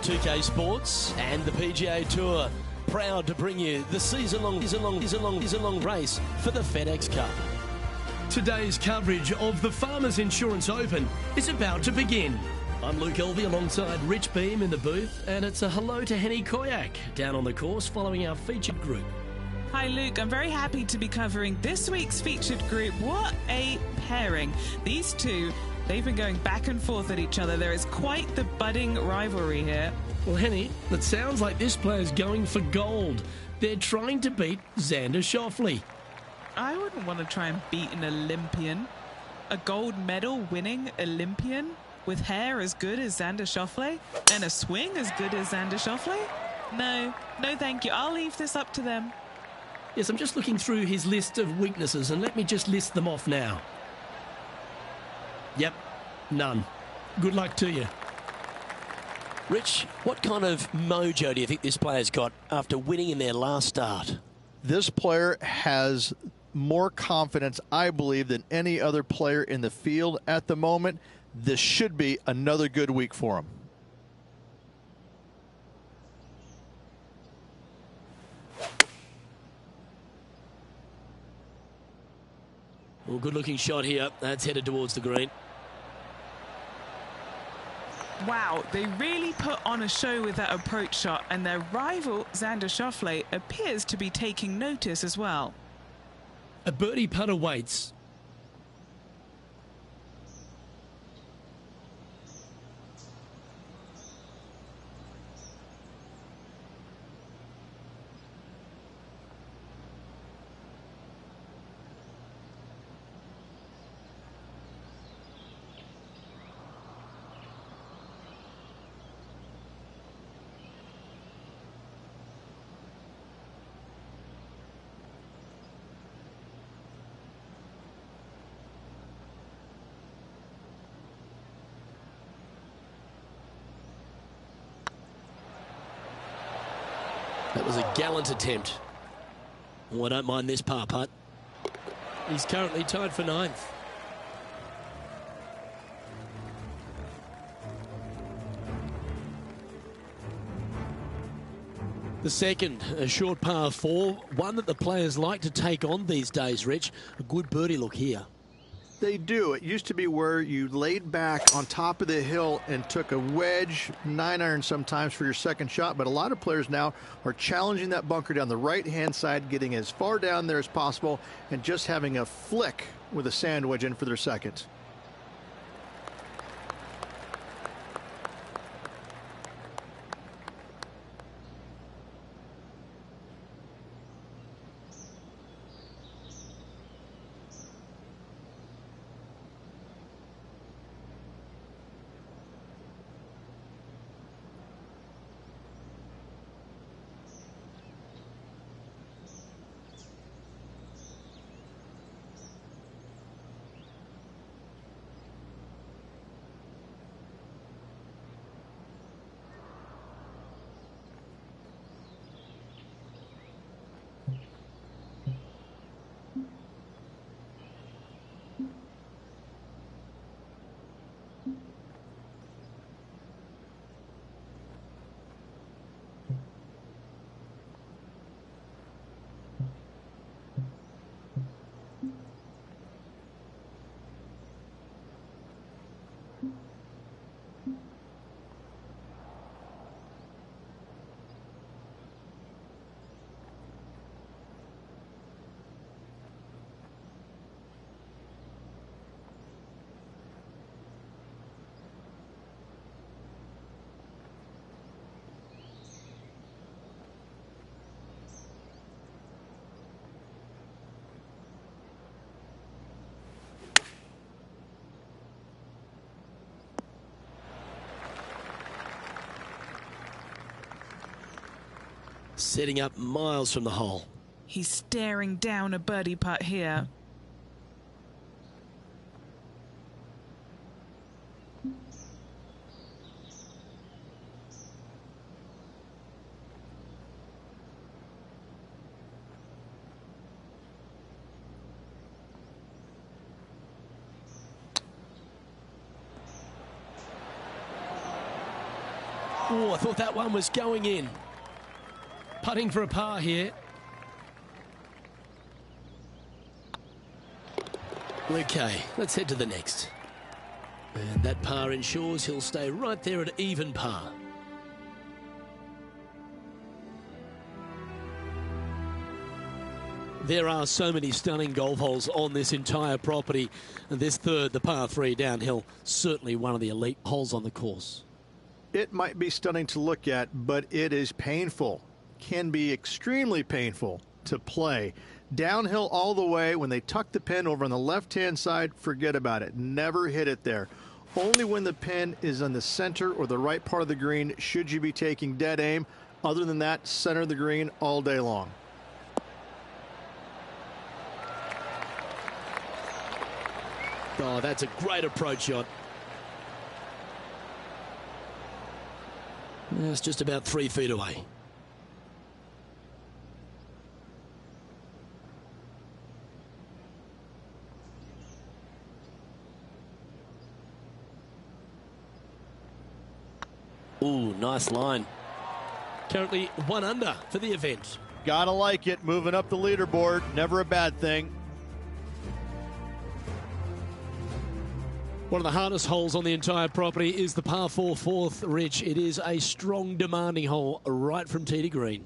2K Sports and the PGA Tour proud to bring you the season-long race for the FedEx Cup. Today's coverage of the Farmers Insurance Open is about to begin. I'm Luke Elvey alongside Rich Beam in the booth, and it's a hello to Henny Koyak down on the course following our featured group. Hi Luke, I'm very happy to be covering this week's featured group. What a pairing. These two, they've been going back and forth at each other. There is quite the budding rivalry here. Well, Henny, it sounds like this player's going for gold. They're trying to beat Xander Schauffele. I wouldn't want to try and beat an Olympian. A gold medal winning Olympian with hair as good as Xander Schauffele and a swing as good as Xander Schauffele? No thank you. I'll leave this up to them. Yes, I'm just looking through his list of weaknesses, and let me just list them off now. Yep, none. Good luck to you. Rich, what kind of mojo do you think this player's got after winning in their last start? This player has more confidence, I believe, than any other player in the field at the moment. This should be another good week for him. Well, good-looking shot here. That's headed towards the green. Wow, they really put on a show with that approach shot, and their rival, Xander Schauffele, appears to be taking notice as well. A birdie putt awaits. That was a gallant attempt. Oh, I don't mind this par putt. He's currently tied for ninth. The second, a short par four, one that the players like to take on these days, Rich. A good birdie look here. They do. It used to be where you laid back on top of the hill and took a wedge, 9-iron sometimes for your second shot, but a lot of players now are challenging that bunker down the right-hand side, getting as far down there as possible, and just having a flick with a sand wedge in for their second. Setting up miles from the hole. He's staring down a birdie putt here. Oh, I thought that one was going in. Putting for a par here. Okay, let's head to the next. And that par ensures he'll stay right there at even par. There are so many stunning golf holes on this entire property. And this third, the par 3 downhill, certainly one of the elite holes on the course. It might be stunning to look at, but it is painful. Can be extremely painful to play. Downhill all the way. When they tuck the pin over on the left-hand side, forget about it. Never hit it there. Only when the pin is on the center or the right part of the green should you be taking dead aim. Other than that, center of the green all day long. Oh, that's a great approach shot. It's just about 3 feet away. Ooh, nice line. Currently 1 under for the event. Gotta like it. Moving up the leaderboard. Never a bad thing. One of the hardest holes on the entire property is the par 4 fourth, Rich. It is a strong, demanding hole right from tee to green.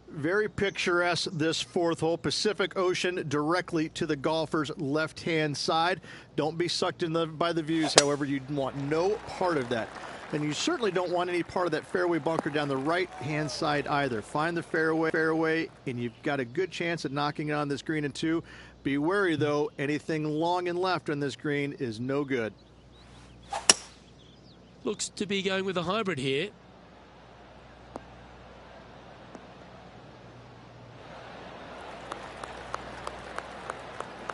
Very picturesque, this 4th hole. Pacific Ocean directly to the golfer's left-hand side. Don't be sucked in by the views, however. You want no part of that. And you certainly don't want any part of that fairway bunker down the right-hand side either. Find the fairway, and you've got a good chance at knocking it on this green in 2. Be wary, though. Anything long and left on this green is no good. Looks to be going with a hybrid here.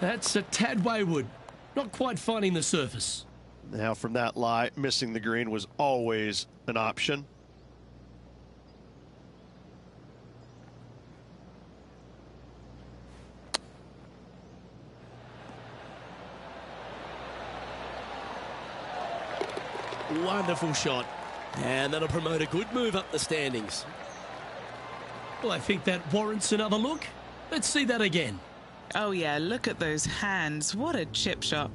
That's a tad wayward. Not quite finding the surface. Now, from that lie, missing the green was always an option. Wonderful shot. And that'll promote a good move up the standings. Well, I think that warrants another look. Let's see that again. Oh, yeah, look at those hands. What a chip shot.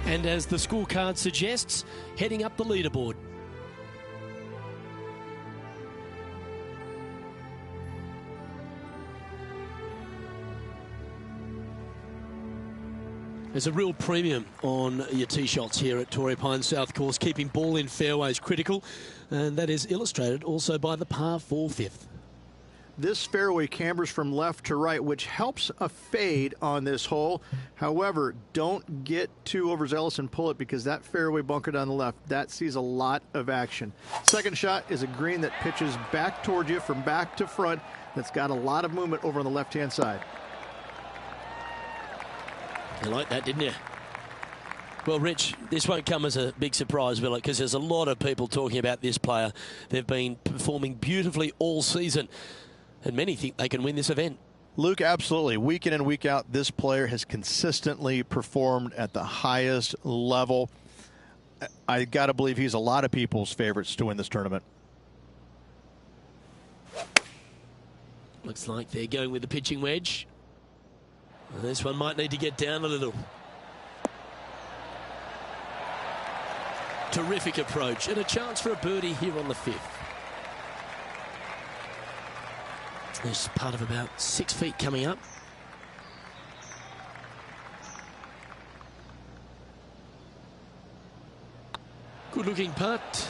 And as the scorecard suggests, heading up the leaderboard. There's a real premium on your tee shots here at Torrey Pines South Course. Keeping ball in fairways critical, and that is illustrated also by the par 4 fifth. This fairway cambers from left to right, which helps a fade on this hole. However, don't get too overzealous and pull it, because that fairway bunker down the left, that sees a lot of action. Second shot is a green that pitches back toward you from back to front. That's got a lot of movement over on the left-hand side. You like that, didn't you? Well, Rich, this won't come as a big surprise, will it? Because there's a lot of people talking about this player. They've been performing beautifully all season, and many think they can win this event. Luke, absolutely. Week in and week out, this player has consistently performed at the highest level. I got to believe he's a lot of people's favorites to win this tournament. Looks like they're going with the pitching wedge. Well, this one might need to get down a little. Terrific approach, and a chance for a birdie here on the 5th. There's part of about 6 feet coming up. Good looking putt.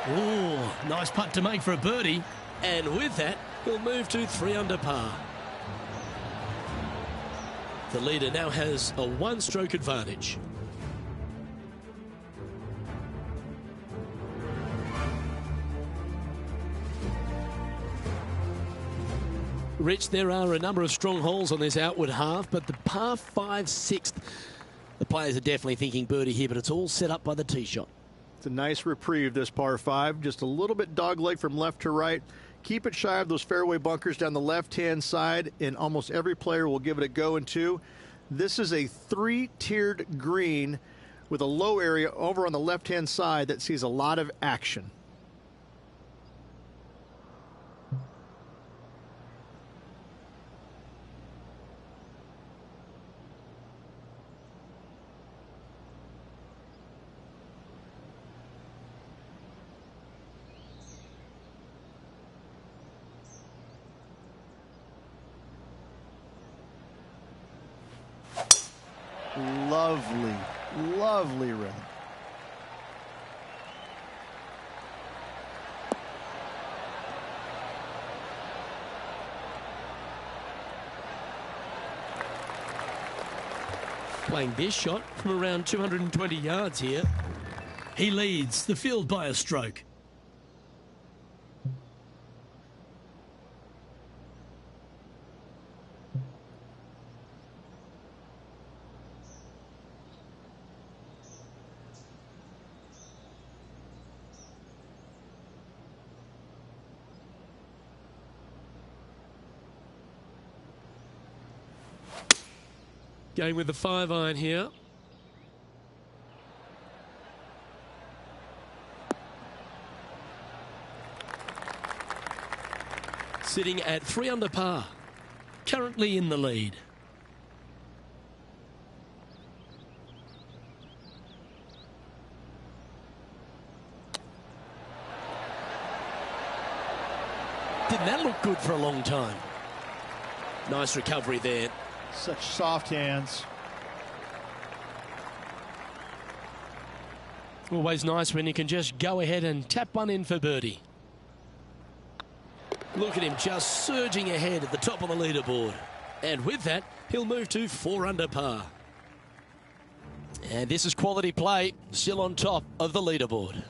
Oh, nice putt to make for a birdie. And with that, he'll move to 3 under par. The leader now has a 1-stroke advantage. Rich, there are a number of strong holes on this outward half, but the par 5 6th, the players are definitely thinking birdie here, but it's all set up by the tee shot. It's a nice reprieve, this par 5. Just a little bit dogleg from left to right. Keep it shy of those fairway bunkers down the left-hand side, and almost every player will give it a go in two. This is a 3-tiered green with a low area over on the left-hand side that sees a lot of action. Lovely, lovely rhythm. Playing this shot from around 220 yards here. He leads the field by a stroke. Going with the 5-iron here. Sitting at 3 under par. Currently in the lead. Didn't that look good for a long time? Nice recovery there. Such soft hands. Always nice when you can just go ahead and tap one in for birdie. Look at him just surging ahead at the top of the leaderboard. And with that, he'll move to 4 under par. And this is quality play, still on top of the leaderboard.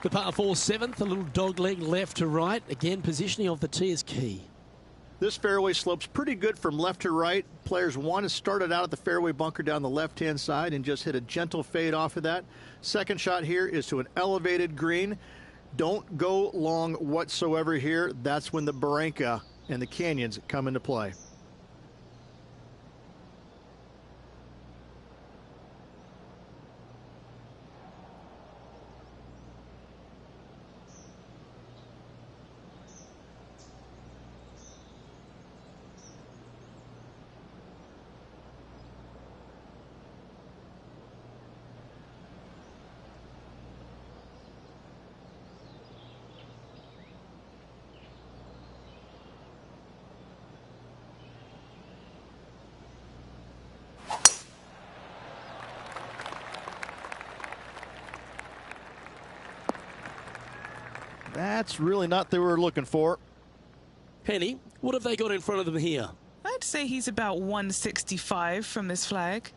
The par 4 7th, a little dog leg left to right. Again, positioning of the tee is key. This fairway slopes pretty good from left to right. Players want to start it out at the fairway bunker down the left-hand side and just hit a gentle fade off of that. Second shot here is to an elevated green. Don't go long whatsoever here. That's when the barranca and the canyons come into play. That's really not what they were looking for. Penny, what have they got in front of them here? I'd say he's about 165 from this flag.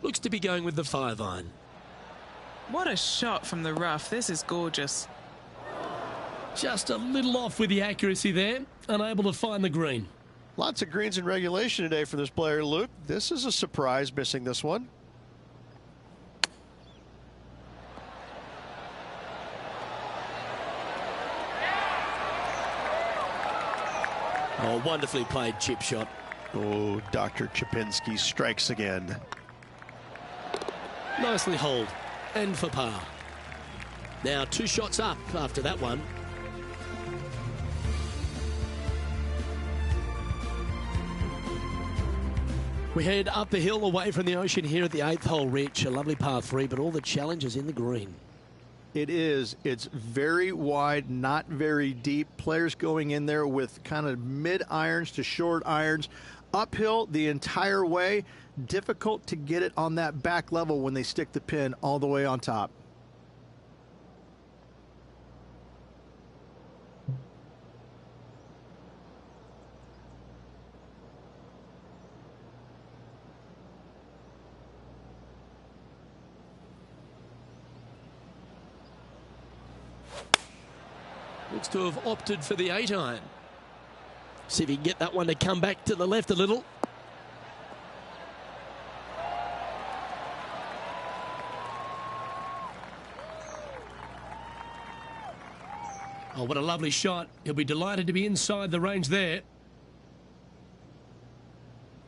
Looks to be going with the 5-iron. What a shot from the rough. This is gorgeous. Just a little off with the accuracy there. Unable to find the green. Lots of greens in regulation today for this player, Luke. This is a surprise, missing this one. Oh, wonderfully played chip shot. Oh, Dr. Chapinski strikes again. Nicely holed. And for par. Now 2 shots up after that one. We head up the hill away from the ocean here at the 8th hole, Rich. A lovely par 3, but all the challenges in the green. It is. It's very wide, not very deep. Players going in there with kind of mid irons to short irons. uphill the entire way. Difficult to get it on that back level when they stick the pin all the way on top. Looks to have opted for the 8-iron. See if he can get that one to come back to the left a little. Oh, what a lovely shot. He'll be delighted to be inside the range there.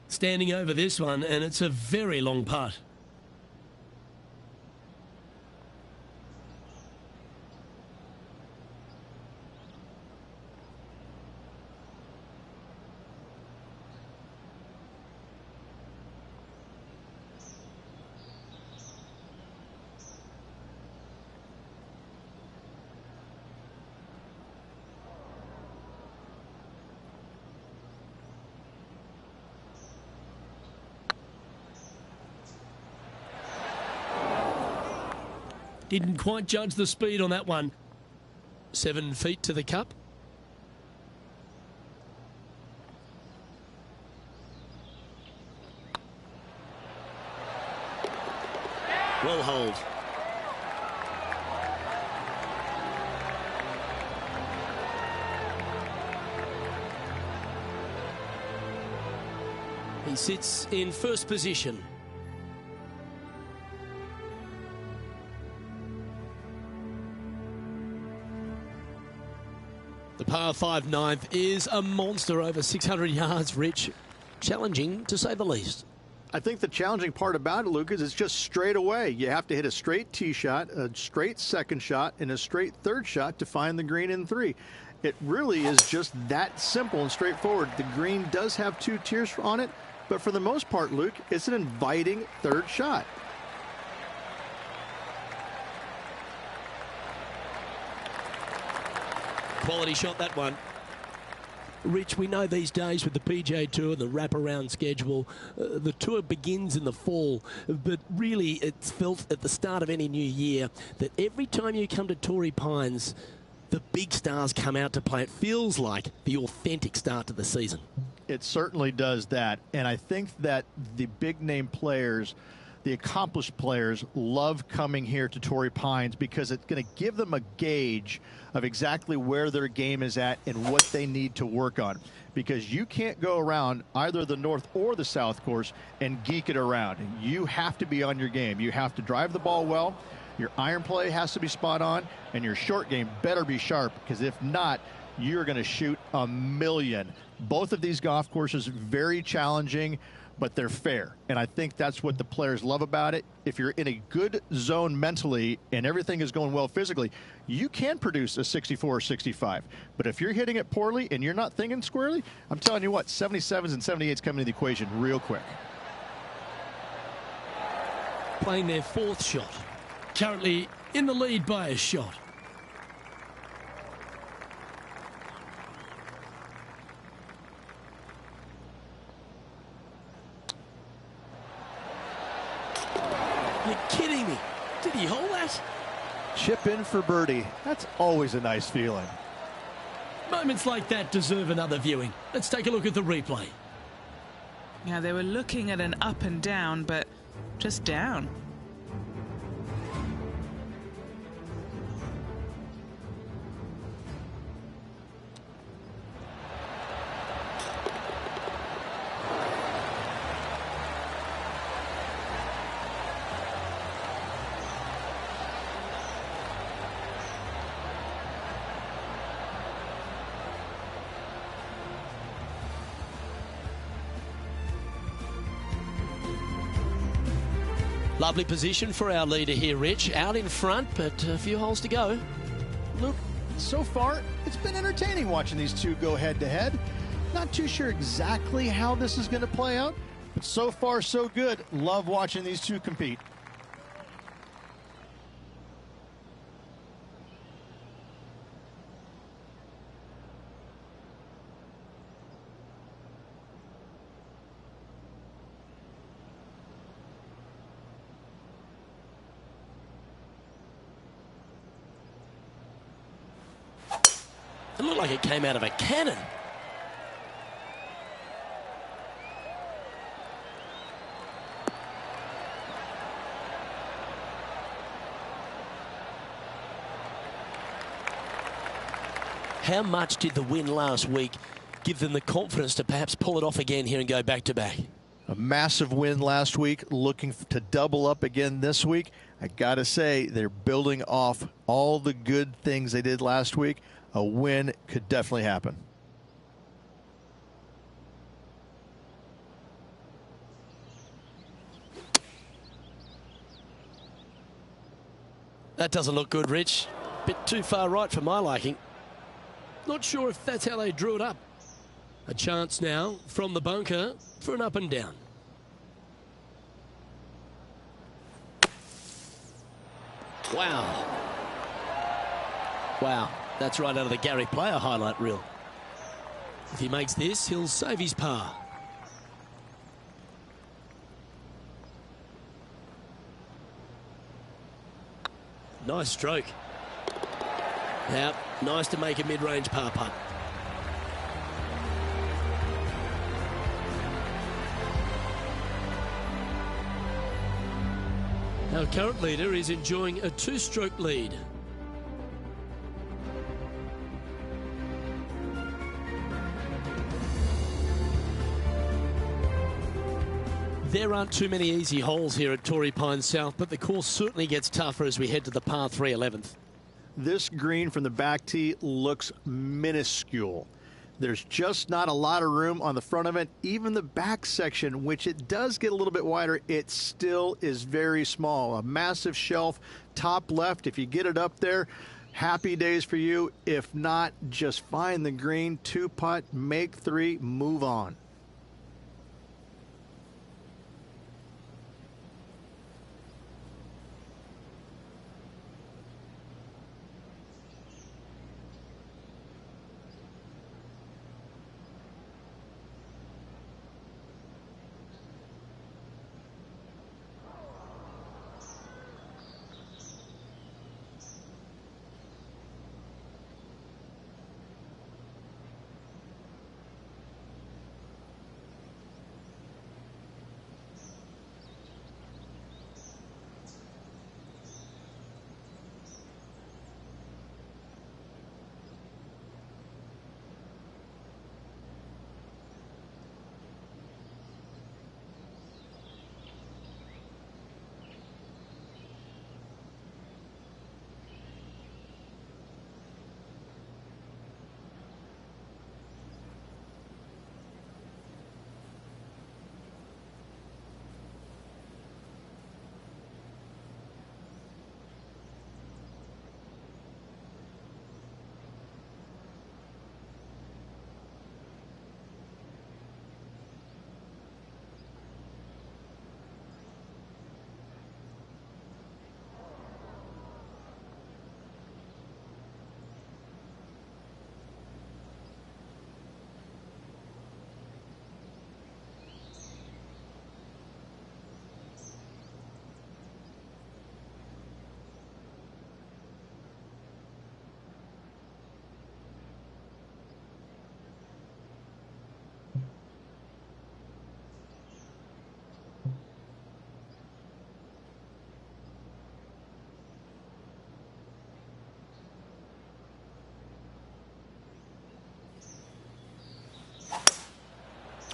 Standing over this one, and it's a very long putt. Didn't quite judge the speed on that one. 7 feet to the cup. Well hold. He sits in first position. The par 5 ninth is a monster over 600 yards, Rich. Challenging, to say the least. I think the challenging part about it, Luke, is it's just straight away. You have to hit a straight tee shot, a straight second shot, and a straight third shot to find the green in 3. It really is just that simple and straightforward. The green does have 2 tiers on it, but for the most part, Luke, it's an inviting third shot. Quality shot, that one. Rich, we know these days with the PGA Tour, the wraparound schedule, the tour begins in the fall, but really it's felt at the start of any new year that every time you come to Torrey Pines, the big stars come out to play. It feels like the authentic start to the season. It certainly does that, and I think that the big-name players, the accomplished players, love coming here to Torrey Pines because it's going to give them a gauge of exactly where their game is at and what they need to work on. Because you can't go around either the north or the south course and geek it around. You have to be on your game. You have to drive the ball well. Your iron play has to be spot on, and your short game better be sharp, because if not, you're going to shoot a million. Both of these golf courses very challenging, but they're fair. And I think that's what the players love about it. If you're in a good zone mentally and everything is going well physically, you can produce a 64 or 65. But if you're hitting it poorly and you're not thinking squarely, I'm telling you what, 77s and 78s come into the equation real quick. Playing their 4th shot. Currently in the lead by a shot. You're kidding me. Did he hold that? Chip in for birdie. That's always a nice feeling. Moments like that deserve another viewing. Let's take a look at the replay. Yeah, they were looking at an up and down, but just down. Lovely position for our leader here, Rich. Out in front, but a few holes to go. Luke, so far, it's been entertaining watching these two go head-to-head. Not too sure exactly how this is going to play out, but so far, so good. Love watching these two compete. It looked like it came out of a cannon. How much did the win last week give them the confidence to perhaps pull it off again here and go back-to-back? A massive win last week, looking to double up again this week. I got to say, they're building off all the good things they did last week. A win could definitely happen. That doesn't look good, Rich. Bit too far right for my liking. Not sure if that's how they drew it up. A chance now from the bunker for an up and down. Wow. Wow, that's right out of the Gary Player highlight reel. If he makes this, he'll save his par. Nice stroke. Now, nice to make a mid-range par putt. Our current leader is enjoying a two-stroke lead. There aren't too many easy holes here at Torrey Pines South, but the course certainly gets tougher as we head to the par 3 11th. This green from the back tee looks minuscule. There's just not a lot of room on the front of it. Even the back section, which it does get a little bit wider, it still is very small. A massive shelf, top left. If you get it up there, happy days for you. If not, just find the green, two putt, make three, move on.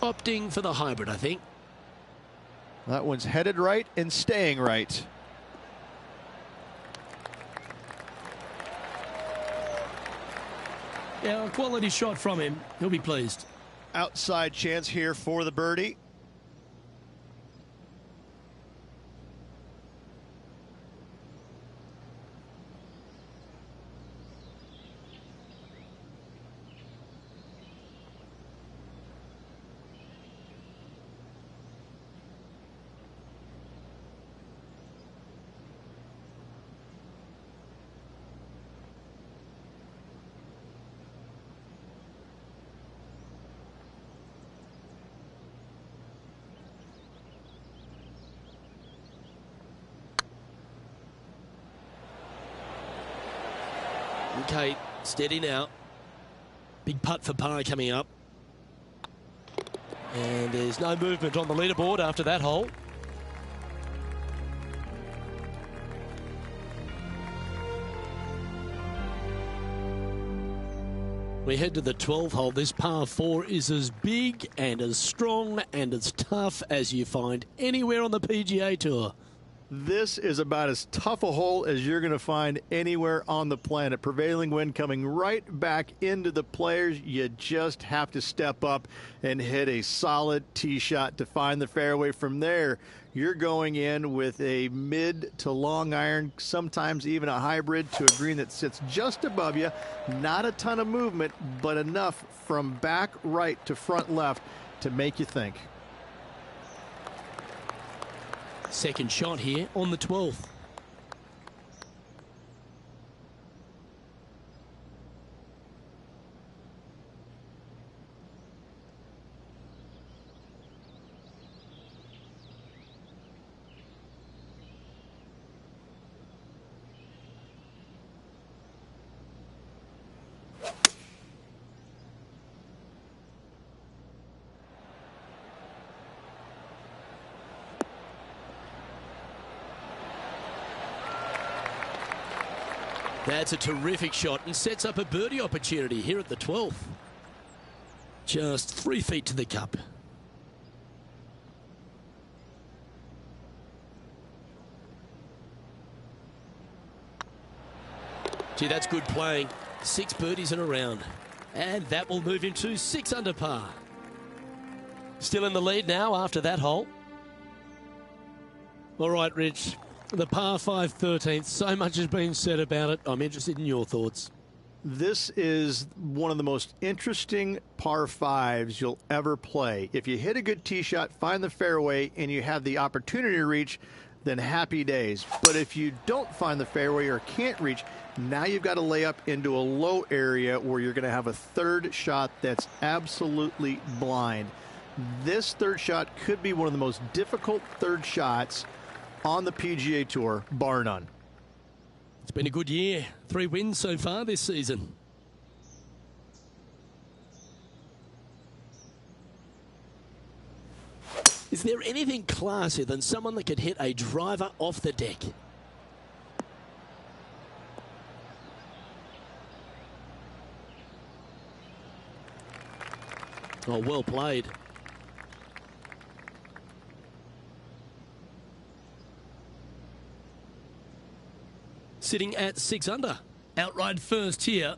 Opting for the hybrid, I think. That one's headed right and staying right. Yeah, a quality shot from him. He'll be pleased. Outside chance here for the birdie. Okay, steady now. Big putt for par coming up. And there's no movement on the leaderboard after that hole. We head to the 12th hole. This par 4 is as big and as strong and as tough as you find anywhere on the PGA Tour. This is about as tough a hole as you're going to find anywhere on the planet. Prevailing wind coming right back into the players. You just have to step up and hit a solid tee shot to find the fairway. From there, you're going in with a mid to long iron, sometimes even a hybrid, to a green that sits just above you. Not a ton of movement, but enough from back right to front left to make you think. Second shot here on the 12th. That's a terrific shot and sets up a birdie opportunity here at the 12th. Just 3 feet to the cup. Gee, that's good playing. 6 birdies in a round. And that will move him to 6 under par. Still in the lead now after that hole. All right, Rich. The par 5 13th, so much has been said about it. I'm interested in your thoughts. This is one of the most interesting par 5s you'll ever play. If you hit a good tee shot, find the fairway, and you have the opportunity to reach, then happy days. But if you don't find the fairway or can't reach, now you've got to lay up into a low area where you're going to have a third shot that's absolutely blind. This third shot could be one of the most difficult third shots on the PGA Tour, bar none. It's been a good year. 3 wins so far this season. Is there anything classier than someone that could hit a driver off the deck? Oh, well played. Sitting at 6 under. Outright first here.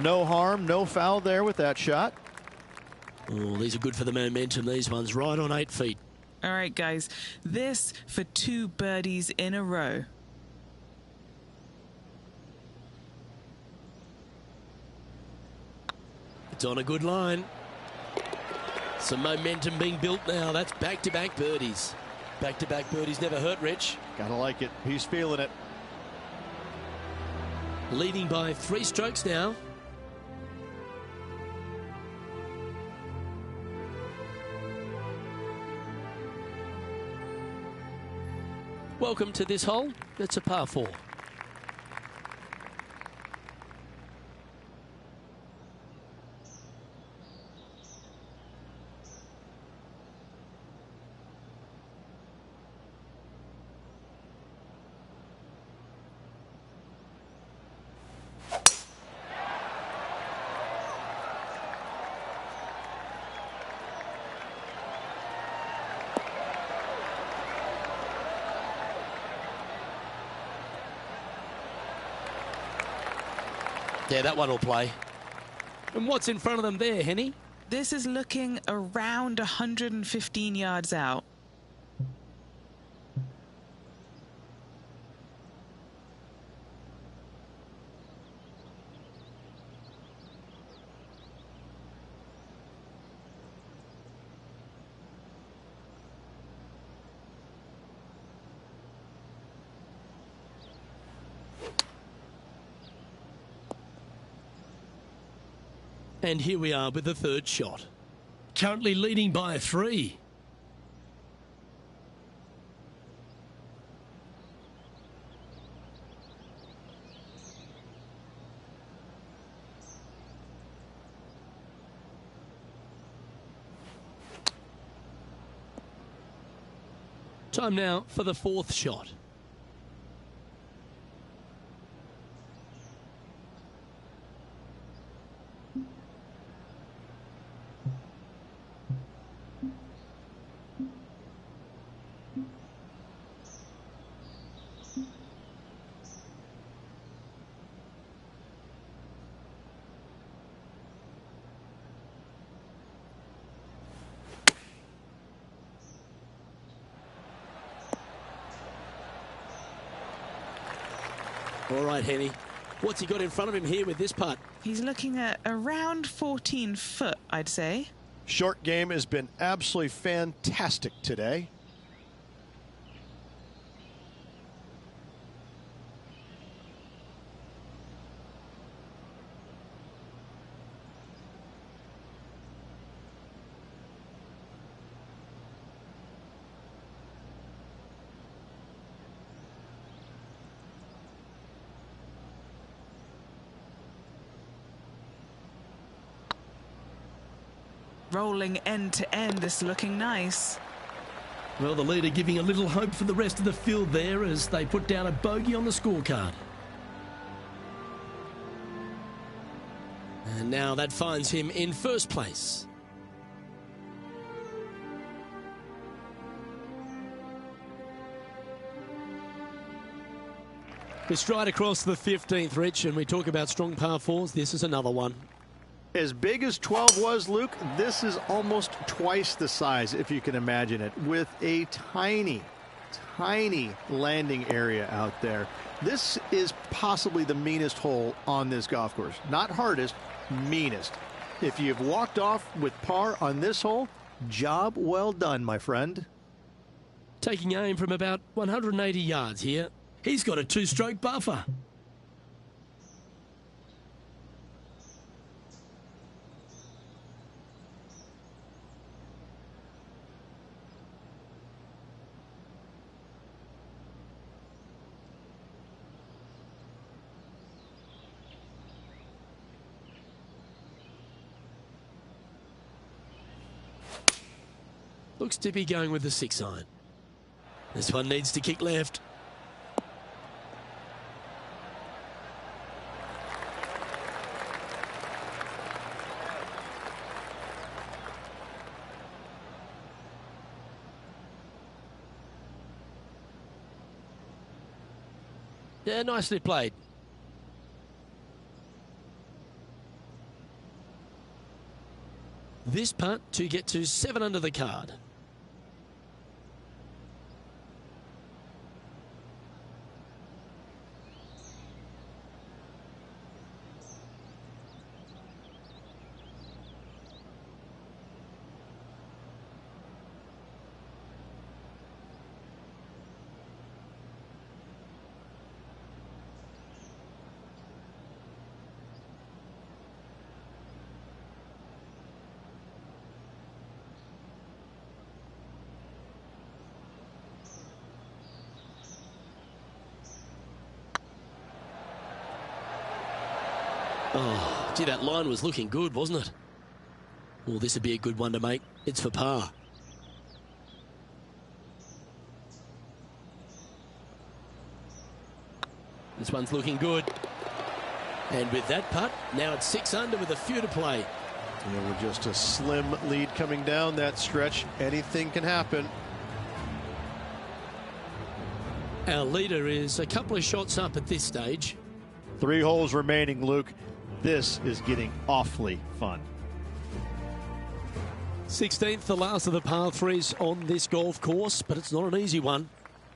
No harm, no foul there with that shot. Oh, these are good for the momentum, these ones. Right on 8 feet. All right, guys. This for 2 birdies in a row. It's on a good line. Some momentum being built now. That's back-to-back birdies. Back-to-back birdies never hurt, Rich. Gotta like it. He's feeling it. Leading by 3 strokes now. Welcome to this hole. It's a par 4. Yeah, that one will play. And what's in front of them there, Henny? This is looking around 115 yards out. And here we are with the 3rd shot. Currently leading by 3. Time now for the 4th shot. All right, Henny. What's he got in front of him here with this putt? He's looking at around 14 foot, I'd say. Short game has been absolutely fantastic today. Rolling end to end, this looking nice. Well, the leader giving a little hope for the rest of the field there as they put down a bogey on the scorecard. And now that finds him in 1st place. We stride across the 15th, Rich, and we talk about strong par 4s. This is another one. As big as 12 was, Luke, this is almost twice the size, if you can imagine it, with a tiny, tiny landing area out there. This is possibly the meanest hole on this golf course. Not hardest, meanest. If you've walked off with par on this hole, job well done, my friend. Taking aim from about 180 yards here. He's got a 2-stroke buffer. Looks to be going with the 6-iron. This one needs to kick left. Yeah, nicely played. This putt to get to 7 under the card. Oh, gee, that line was looking good, wasn't it? Well, this would be a good one to make. It's for par. This one's looking good. And with that putt, now it's 6 under with a few to play. And with just a slim lead coming down that stretch, anything can happen. Our leader is a couple of shots up at this stage. 3 holes remaining, Luke. This is getting awfully fun. 16th, the last of the par 3s on this golf course, but it's not an easy one.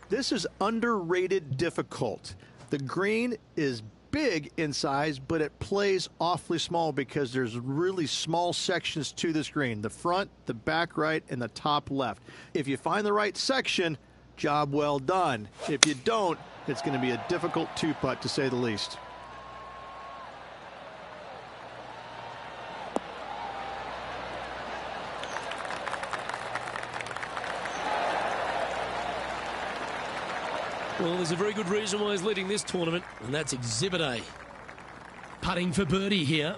This is underrated difficult. The green is big in size, but it plays awfully small because there's really small sections to this green. The front, the back right, and the top left. If you find the right section, job well done. If you don't, it's going to be a difficult 2-putt to say the least. Well, there's a very good reason why he's leading this tournament, and that's Exhibit A. Putting for birdie here.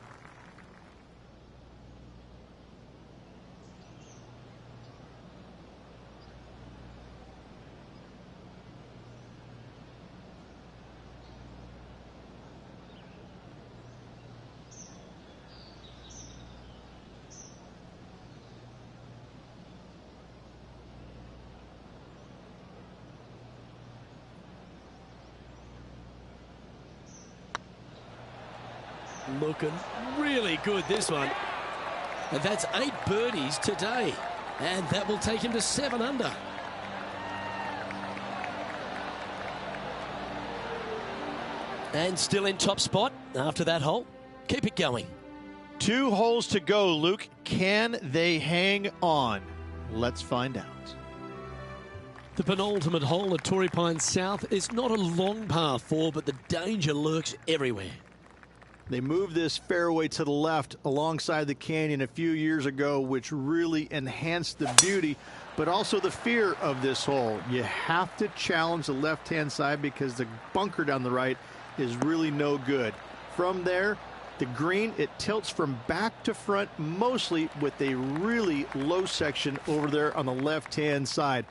Looking really good, this one. And that's 8 birdies today. And that will take him to 7 under. And still in top spot after that hole. Keep it going. 2 holes to go, Luke. Can they hang on? Let's find out. The penultimate hole at Torrey Pines South is not a long par 4, but the danger lurks everywhere. They moved this fairway to the left alongside the canyon a few years ago, which really enhanced the beauty, but also the fear of this hole. You have to challenge the left-hand side because the bunker down the right is really no good. From there, the green, it tilts from back to front mostly with a really low section over there on the left-hand side.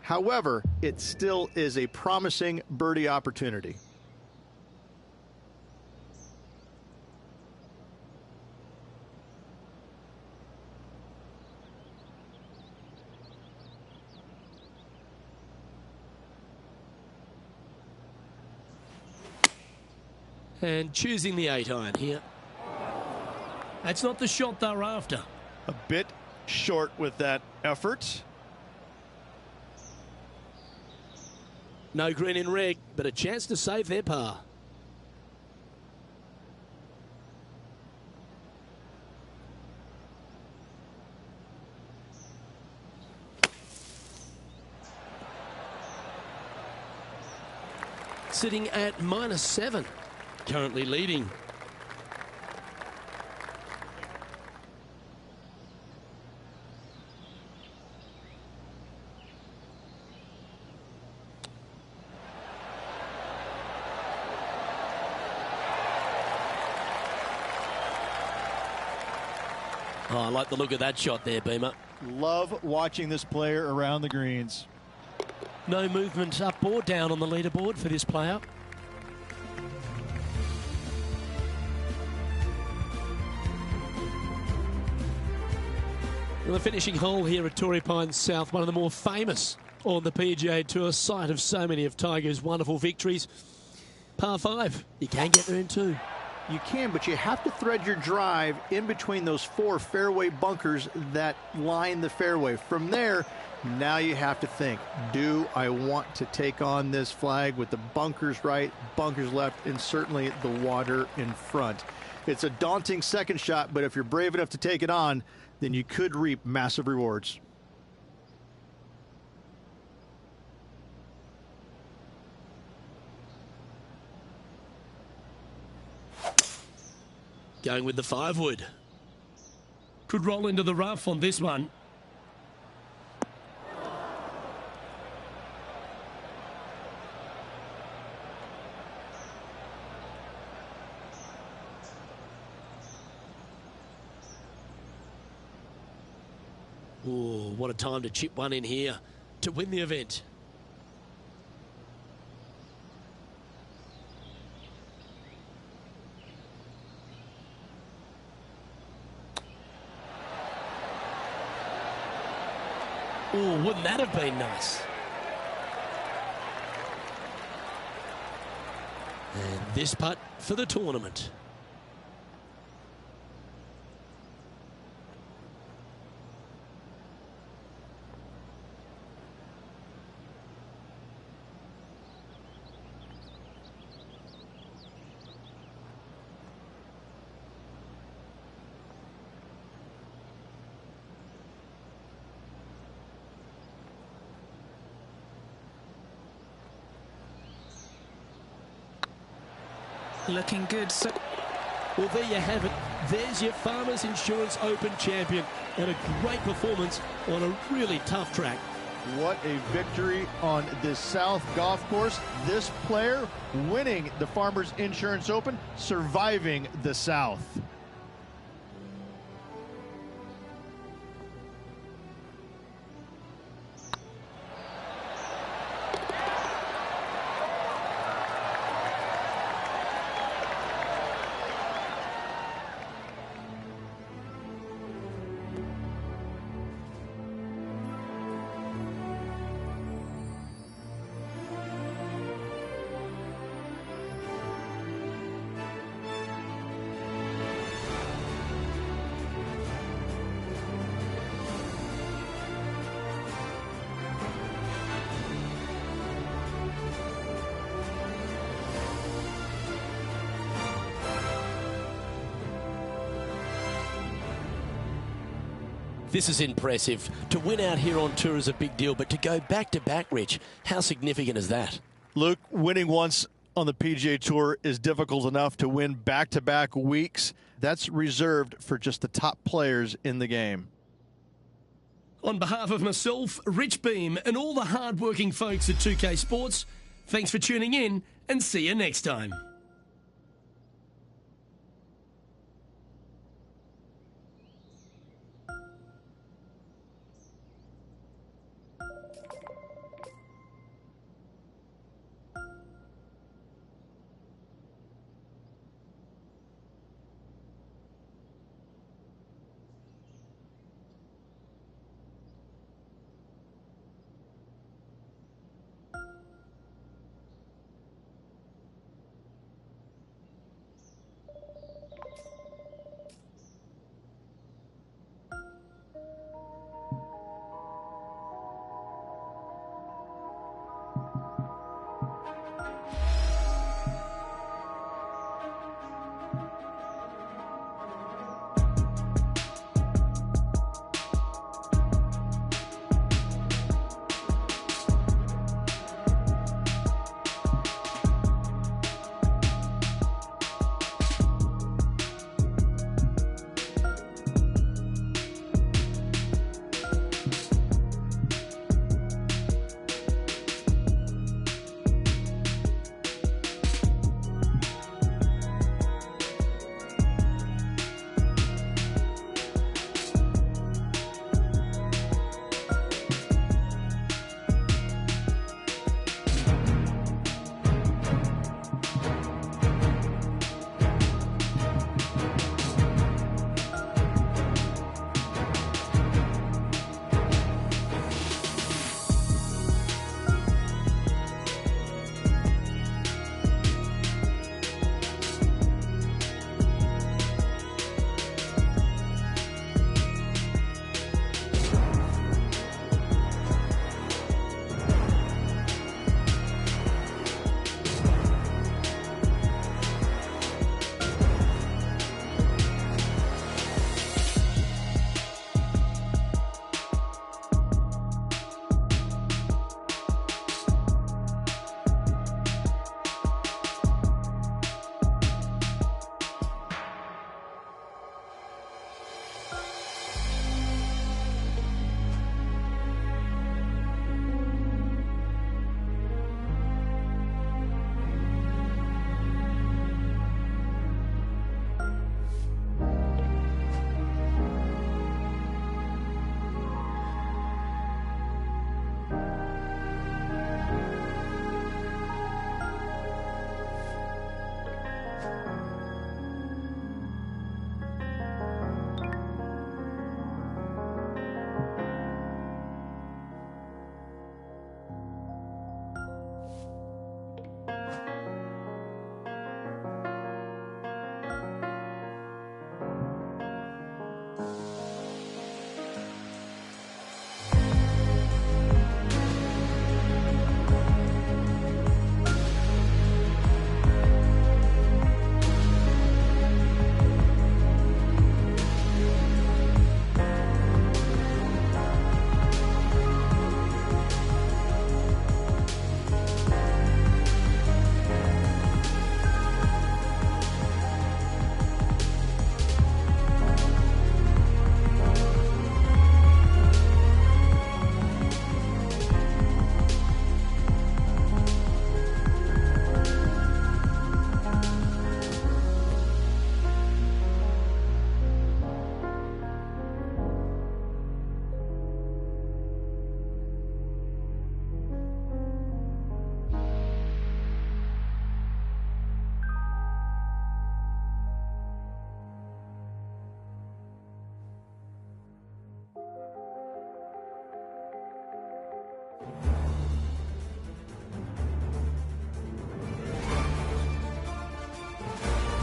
However, it still is a promising birdie opportunity. And choosing the 8-iron here. That's not the shot they're after. A bit short with that effort. No green in red, but a chance to save their par. Sitting at -7. Currently leading. Oh, I like the look of that shot there, Beamer. Love watching this player around the greens. No movement up or down on the leaderboard for this player. Well, the finishing hole here at Torrey Pines South, one of the more famous on the PGA Tour, site of so many of Tiger's wonderful victories. Par 5, you can get there in 2. You can, but you have to thread your drive in between those 4 fairway bunkers that line the fairway. From there, now you have to think, do I want to take on this flag with the bunkers right, bunkers left, and certainly the water in front? It's a daunting second shot, but if you're brave enough to take it on, then you could reap massive rewards. Going with the 5-wood. Could roll into the rough on this one. Ooh, what a time to chip one in here to win the event. Oh, wouldn't that have been nice? And this putt for the tournament. Looking good. So well, there you have it. There's your Farmers Insurance Open champion, and a great performance on a really tough track. What a victory on this South golf course. This player winning the Farmers Insurance Open, surviving the South. This is impressive. To win out here on tour is a big deal, but to go back-to-back, Rich, how significant is that? Luke, winning once on the PGA Tour is difficult enough. To win back-to-back weeks, that's reserved for just the top players in the game. On behalf of myself, Rich Beam, and all the hard-working folks at 2K Sports, thanks for tuning in, and see you next time.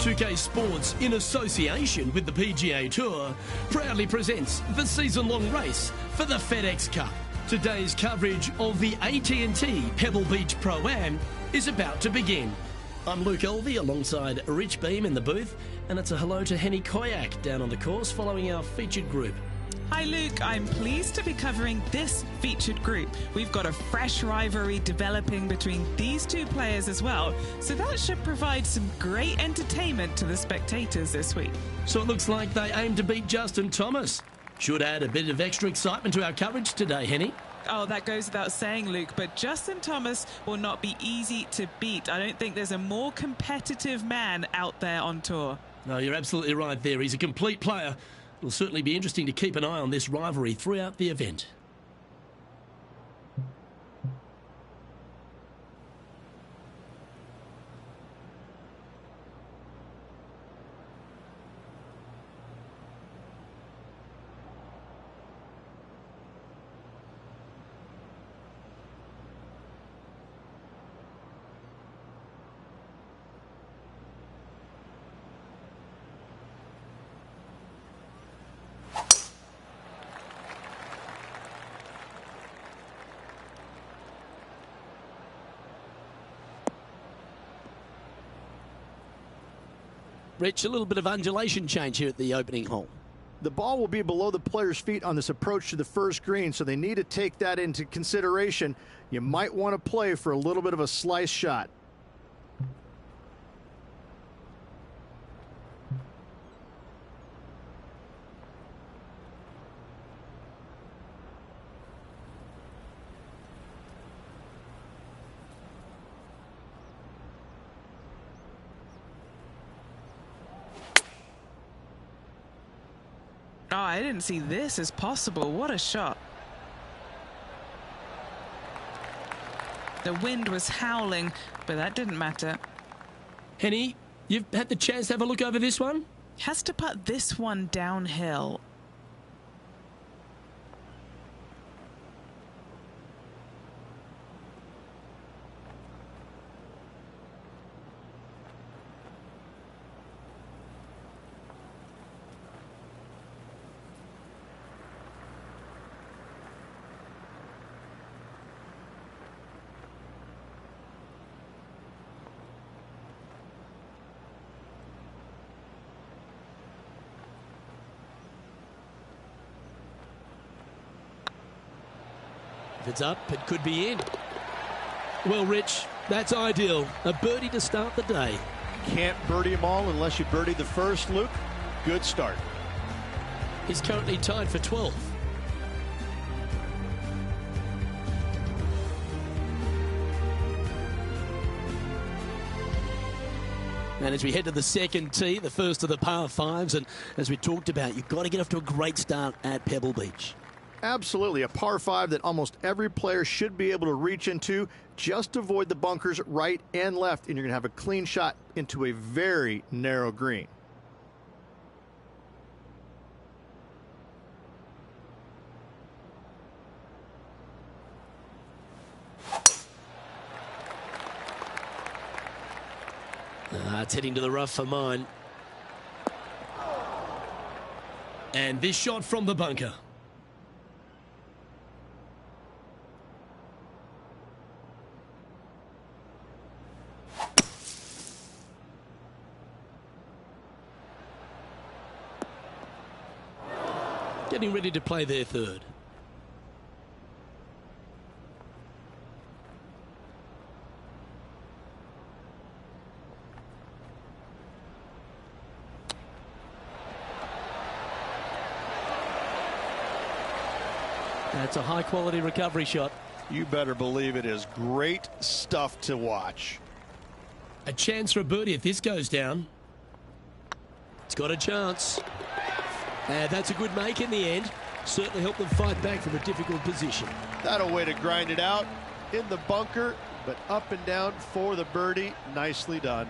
2K Sports, in association with the PGA Tour, proudly presents the season-long race for the FedEx Cup. Today's coverage of the AT&T Pebble Beach Pro-Am is about to begin. I'm Luke Elvey alongside Rich Beam in the booth, and it's a hello to Henny Koyak down on the course following our featured group. Hi Luke, I'm pleased to be covering this featured group. We've got a fresh rivalry developing between these two players as well, so that should provide some great entertainment to the spectators this week. So it looks like they aim to beat Justin Thomas. Should add a bit of extra excitement to our coverage today, Henny. Oh, that goes without saying, Luke, but Justin Thomas will not be easy to beat. I don't think there's a more competitive man out there on tour. No, you're absolutely right there. He's a complete player. It'll certainly be interesting to keep an eye on this rivalry throughout the event. Rich, a little bit of undulation change here at the opening hole. The ball will be below the player's feet on this approach to the first green, so they need to take that into consideration. You might want to play for a little bit of a slice shot. Oh, I didn't see this as possible. What a shot. The wind was howling, but that didn't matter. Henny, you've had the chance to have a look over this one? Has to put this one downhill. If it's up, it could be in. Well, Rich, that's ideal. A birdie to start the day. Can't birdie them all unless you birdie the first, Luke. Good start. He's currently tied for 12th. And as we head to the second tee, the first of the par fives, and as we talked about, you've got to get off to a great start at Pebble Beach. Absolutely, a par 5 that almost every player should be able to reach into. Just avoid the bunkers right and left, and you're going to have a clean shot into a very narrow green. It's heading to the rough for mine. And this shot from the bunker. Getting ready to play their third. That's a high-quality recovery shot. You better believe it is great stuff to watch. A chance for a birdie if this goes down. It's got a chance. And that's a good make in the end. Certainly helped them fight back from a difficult position. That a way to grind it out in the bunker, but up and down for the birdie. Nicely done.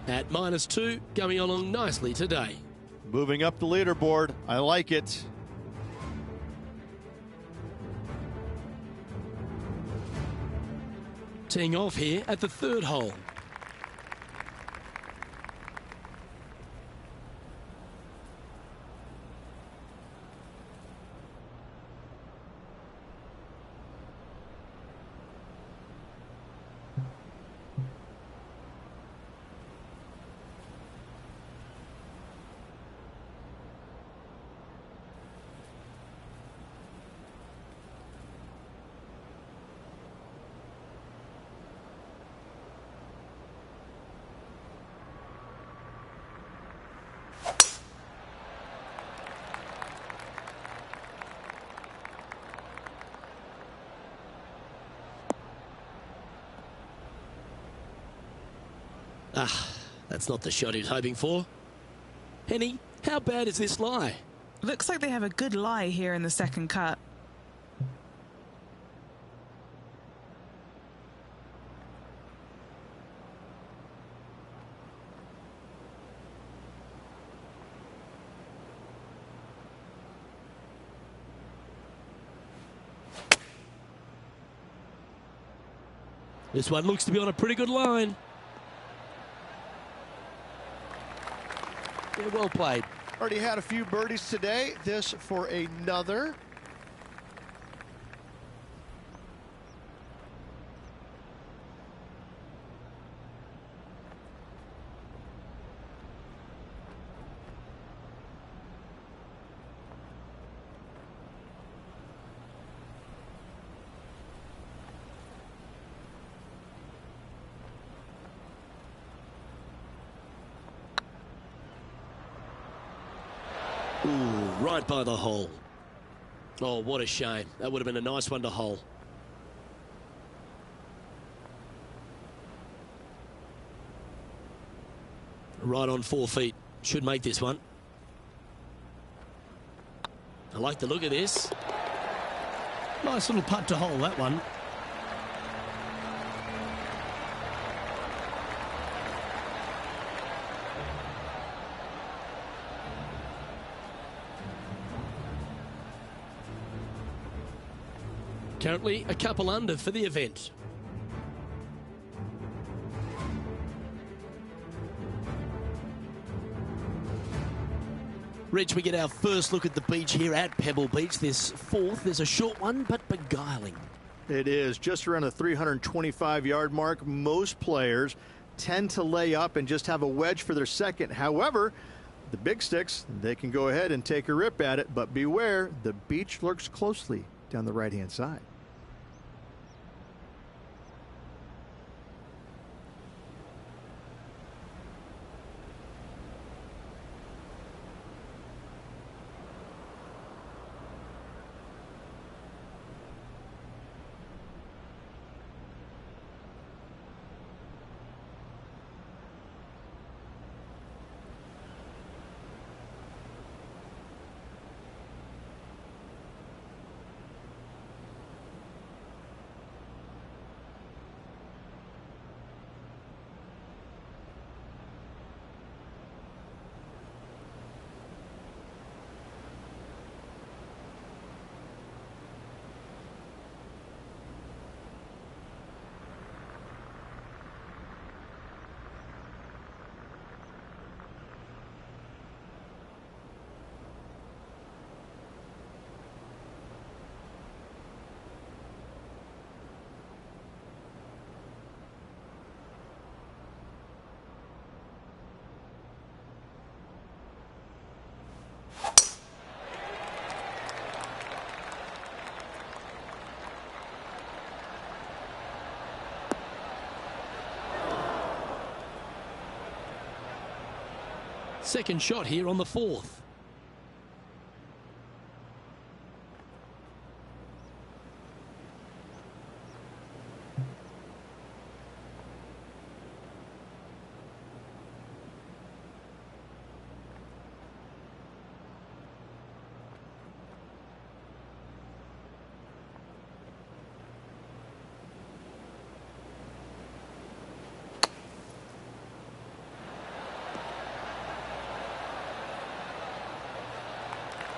At -2, going along nicely today. Moving up the leaderboard. I like it. Teeing off here at the third hole. That's not the shot he was hoping for. Henny, how bad is this lie? Looks like they have a good lie here in the second cut. This one looks to be on a pretty good line. Yeah, well played. Already had a few birdies today. This for another. Ooh, right by the hole. Oh, what a shame. That would have been a nice one to hole. Right on 4 feet. Should make this one. I like the look of this. Nice little putt to hole, that one. Currently a couple under for the event. Rich, we get our first look at the beach here at Pebble Beach. This fourth is a short one, but beguiling. It is just around the 325-yard mark. Most players tend to lay up and just have a wedge for their second. However, the big sticks, they can go ahead and take a rip at it, but beware, the beach lurks closely down the right-hand side. Second shot here on the fourth.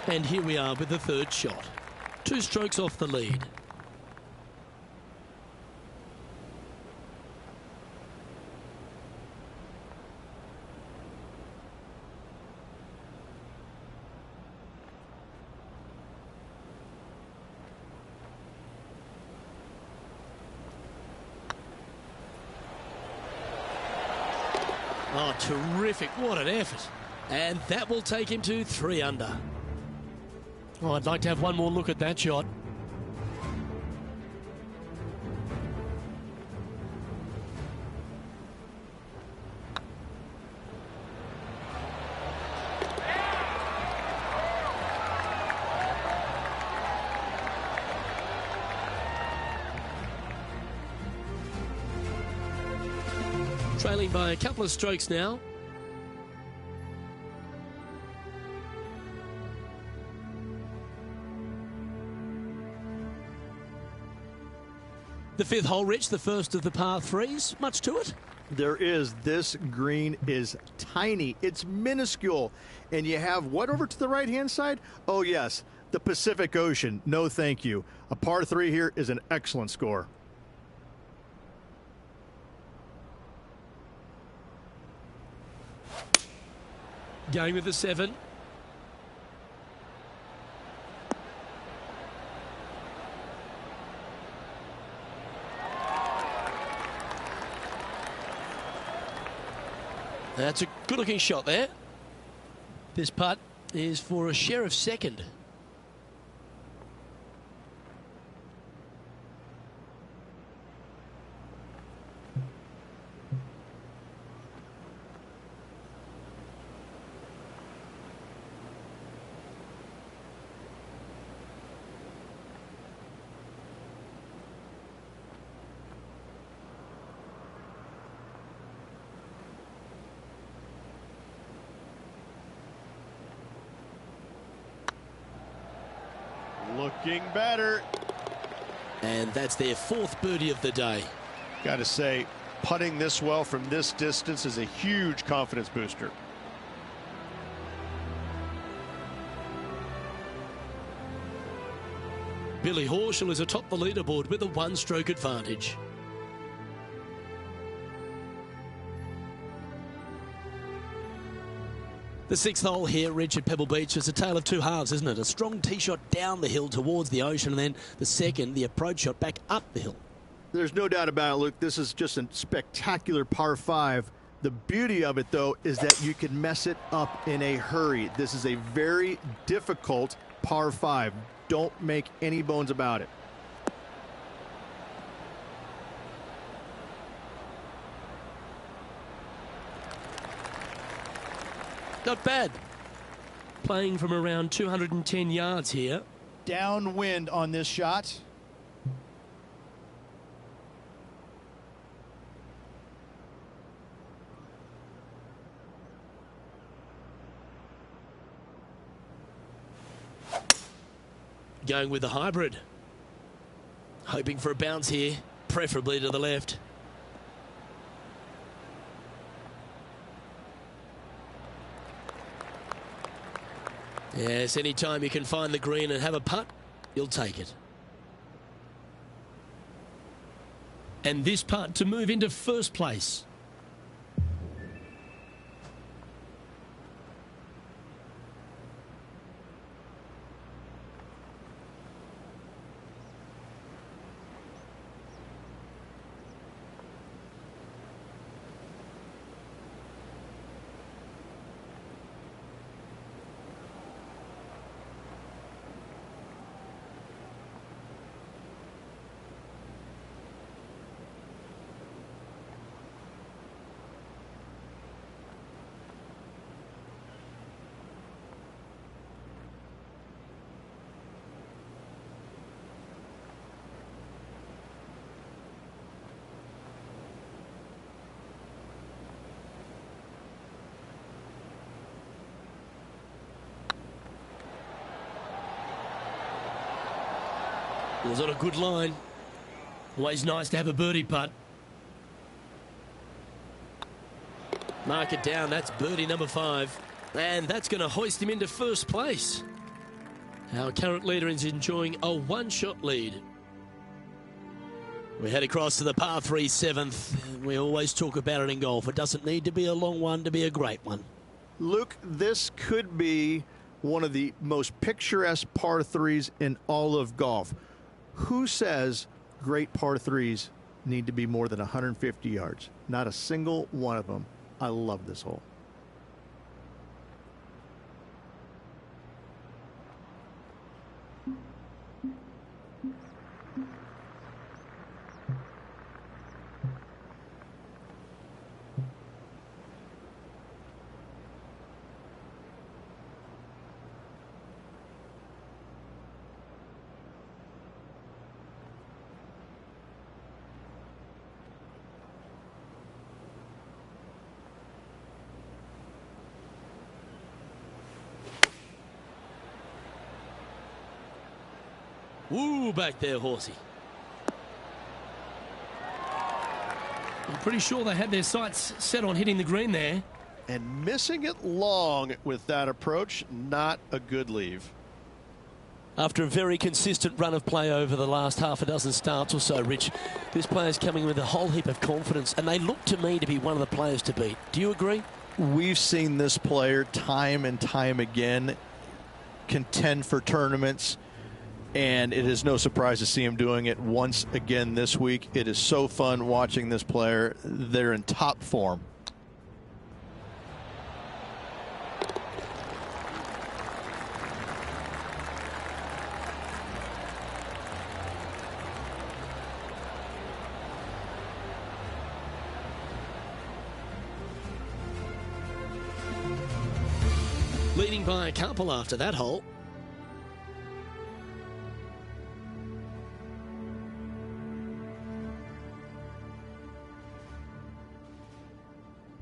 And here we are with the third shot. 2 strokes off the lead. Oh, terrific. What an effort. And that will take him to 3 under. Oh, I'd like to have one more look at that shot. Trailing by a couple of strokes now. The 5th hole, Rich, the first of the par 3s. Much to it? There is. This green is tiny. It's minuscule. And you have what over to the right-hand side? Oh, yes, the Pacific Ocean. No, thank you. A par 3 here is an excellent score. Going with the 7. That's a good-looking shot there. This putt is for a share of 2nd. Looking better. And that's their 4th birdie of the day. Got to say, putting this well from this distance is a huge confidence booster. Billy Horschel is atop the leaderboard with a 1-stroke advantage. The 6th hole here, Rich, at Pebble Beach, is a tale of 2 halves, isn't it? A strong tee shot down the hill towards the ocean, and then the second, the approach shot back up the hill. There's no doubt about it, Luke. This is just a spectacular par 5. The beauty of it, though, is that you can mess it up in a hurry. This is a very difficult par 5. Don't make any bones about it. Not bad. Playing from around 210 yards here. Downwind on this shot. Going with the hybrid. Hoping for a bounce here, preferably to the left. Yes, anytime you can find the green and have a putt, you'll take it. And this putt to move into 1st place. Was on a good line. Always nice to have a birdie putt. Mark it down. That's birdie number 5. And that's going to hoist him into 1st place. Our current leader is enjoying a 1-shot lead. We head across to the par 3 7th. We always talk about it in golf. It doesn't need to be a long one to be a great one. Luke, this could be one of the most picturesque par 3s in all of golf. Who says great par 3s need to be more than 150 yards? Not a single one of them. I love this hole. Woo, back there, Horsey. I'm pretty sure they had their sights set on hitting the green there. And missing it long with that approach, not a good leave. After a very consistent run of play over the last half a dozen starts or so, Rich, this player's coming with a whole heap of confidence, and they look to me to be one of the players to beat. Do you agree? We've seen this player time and time again contend for tournaments, and it is no surprise to see him doing it once again this week. It is so fun watching this player. They're in top form. Leading by a couple after that hole.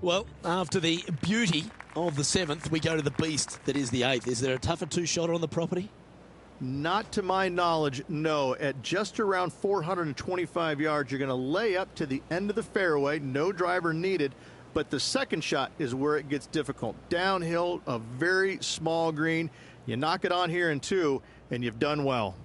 Well, after the beauty of the 7th, we go to the beast that is the 8th. Is there a tougher two-shotter on the property? Not to my knowledge, no. At just around 425 yards, you're going to lay up to the end of the fairway. No driver needed. But the second shot is where it gets difficult. Downhill, a very small green. You knock it on here in 2, and you've done well.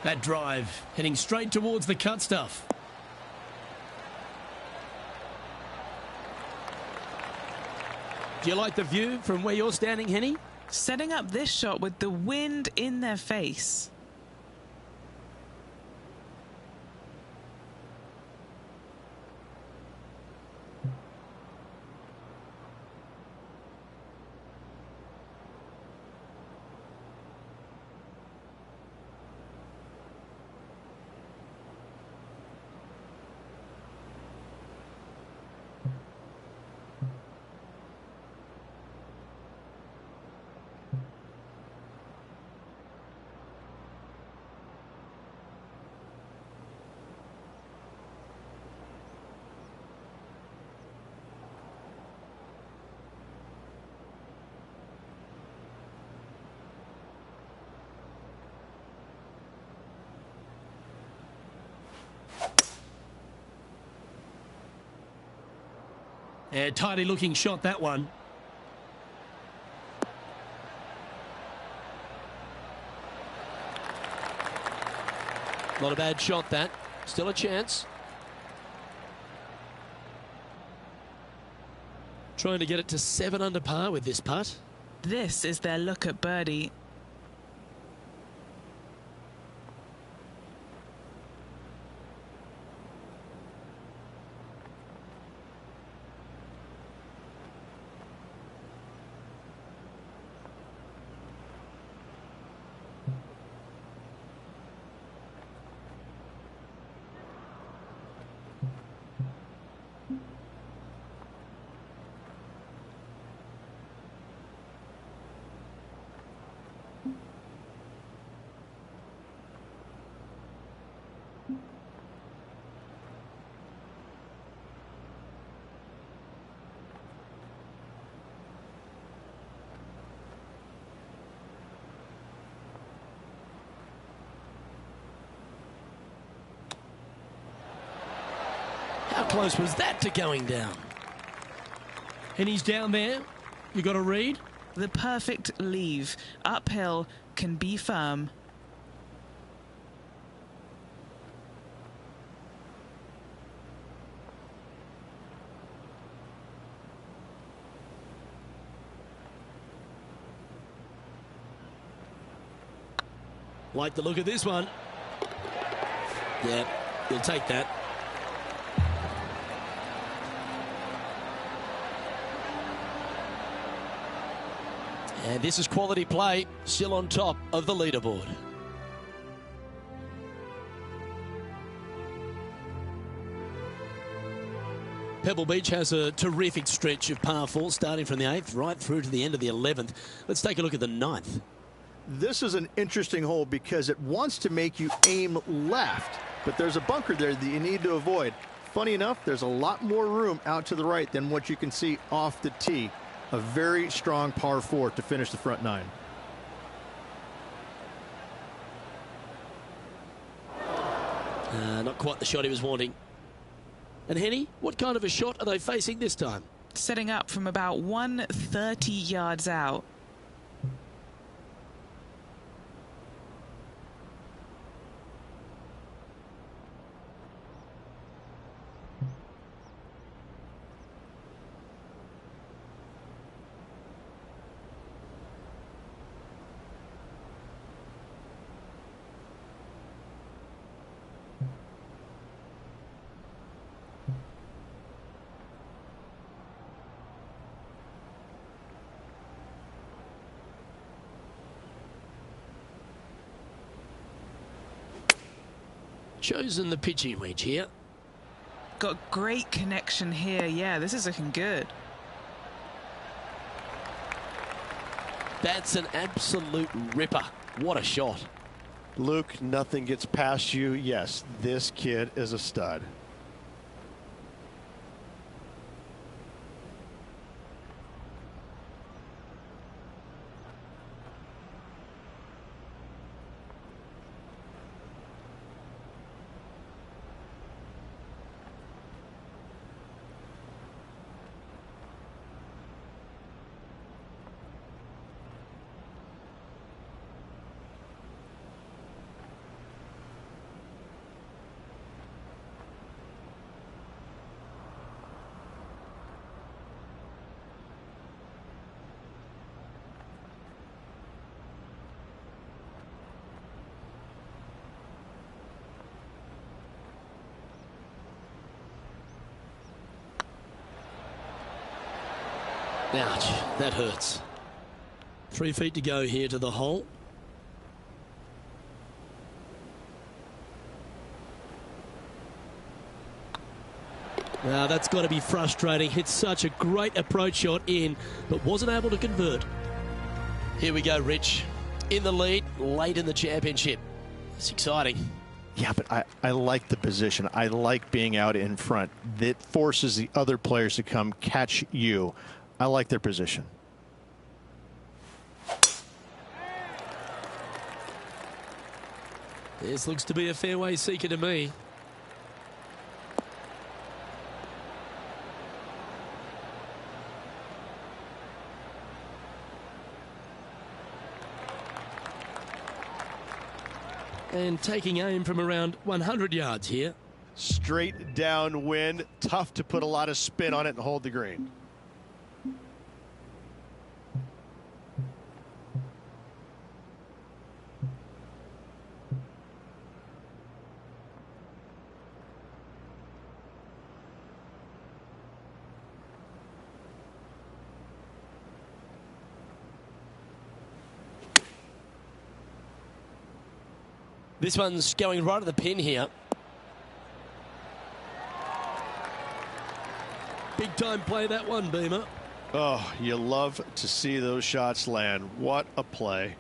That drive heading straight towards the cut stuff. Do you like the view from where you're standing, Henny? Setting up this shot with the wind in their face. A tidy looking shot, that one. Not a bad shot, that. Still a chance. Trying to get it to 7 under par with this putt. This is their look at birdie. How close was that to going down? And he's down there. You got to read. The perfect leave. Uphill, can be firm. Like the look of this one. Yeah, you'll take that. And this is quality play, still on top of the leaderboard. Pebble Beach has a terrific stretch of par 4, starting from the 8th right through to the end of the 11th. Let's take a look at the 9th. This is an interesting hole because it wants to make you aim left, but there's a bunker there that you need to avoid. Funny enough, there's a lot more room out to the right than what you can see off the tee. A very strong par 4 to finish the front 9. Not quite the shot he was wanting. And Henny, what kind of a shot are they facing this time? Setting up from about 130 yards out. Chosen the pitching wedge here. Got great connection here. Yeah, this is looking good. That's an absolute ripper. What a shot. Luke, nothing gets past you. Yes, this kid is a stud. Ouch, that hurts. 3 feet to go here to the hole. Now that's got to be frustrating. Hit such a great approach shot in, but wasn't able to convert. Here we go, Rich. In the lead, late in the championship. It's exciting. Yeah, but I like the position. I like being out in front. That forces the other players to come catch you. I like their position. This looks to be a fairway seeker to me. and taking aim from around 100 yards here. Straight downwind, tough to put a lot of spin on it and hold the green. This one's going right at the pin here. Big time play, that one, Beamer. Oh, you love to see those shots land. What a play.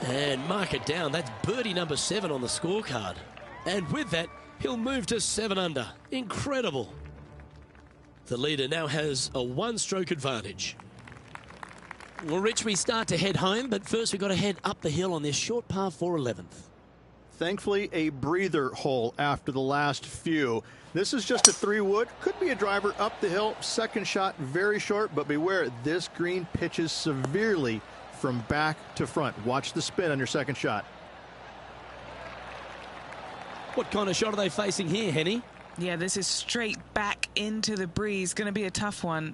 And mark it down. That's birdie number 7 on the scorecard. And with that, he'll move to 7 under. Incredible. The leader now has a 1-stroke advantage. Well, Rich, we start to head home, but first we've got to head up the hill on this short par 4 11th. Thankfully, a breather hole after the last few. This is just a 3-wood. Could be a driver up the hill. Second shot, very short, but beware, this green pitches severely from back to front. Watch the spin on your second shot. What kind of shot are they facing here, Henny? Yeah, this is straight back into the breeze. Going to be a tough one.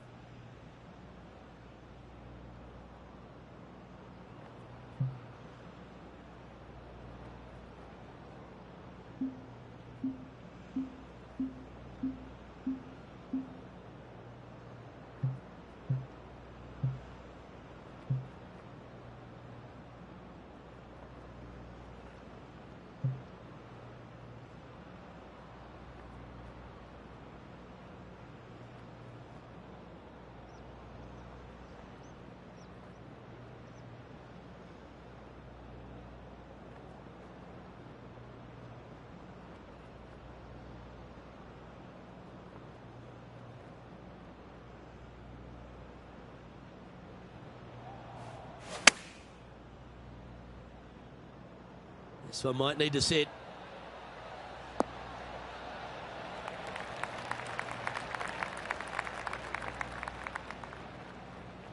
This one might need to sit.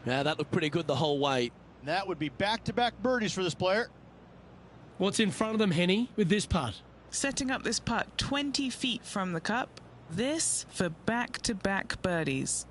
Now that looked pretty good the whole way. That would be back-to-back birdies for this player. What's in front of them, Henny, with this putt? Setting up this putt 20 feet from the cup. This for back-to-back birdies.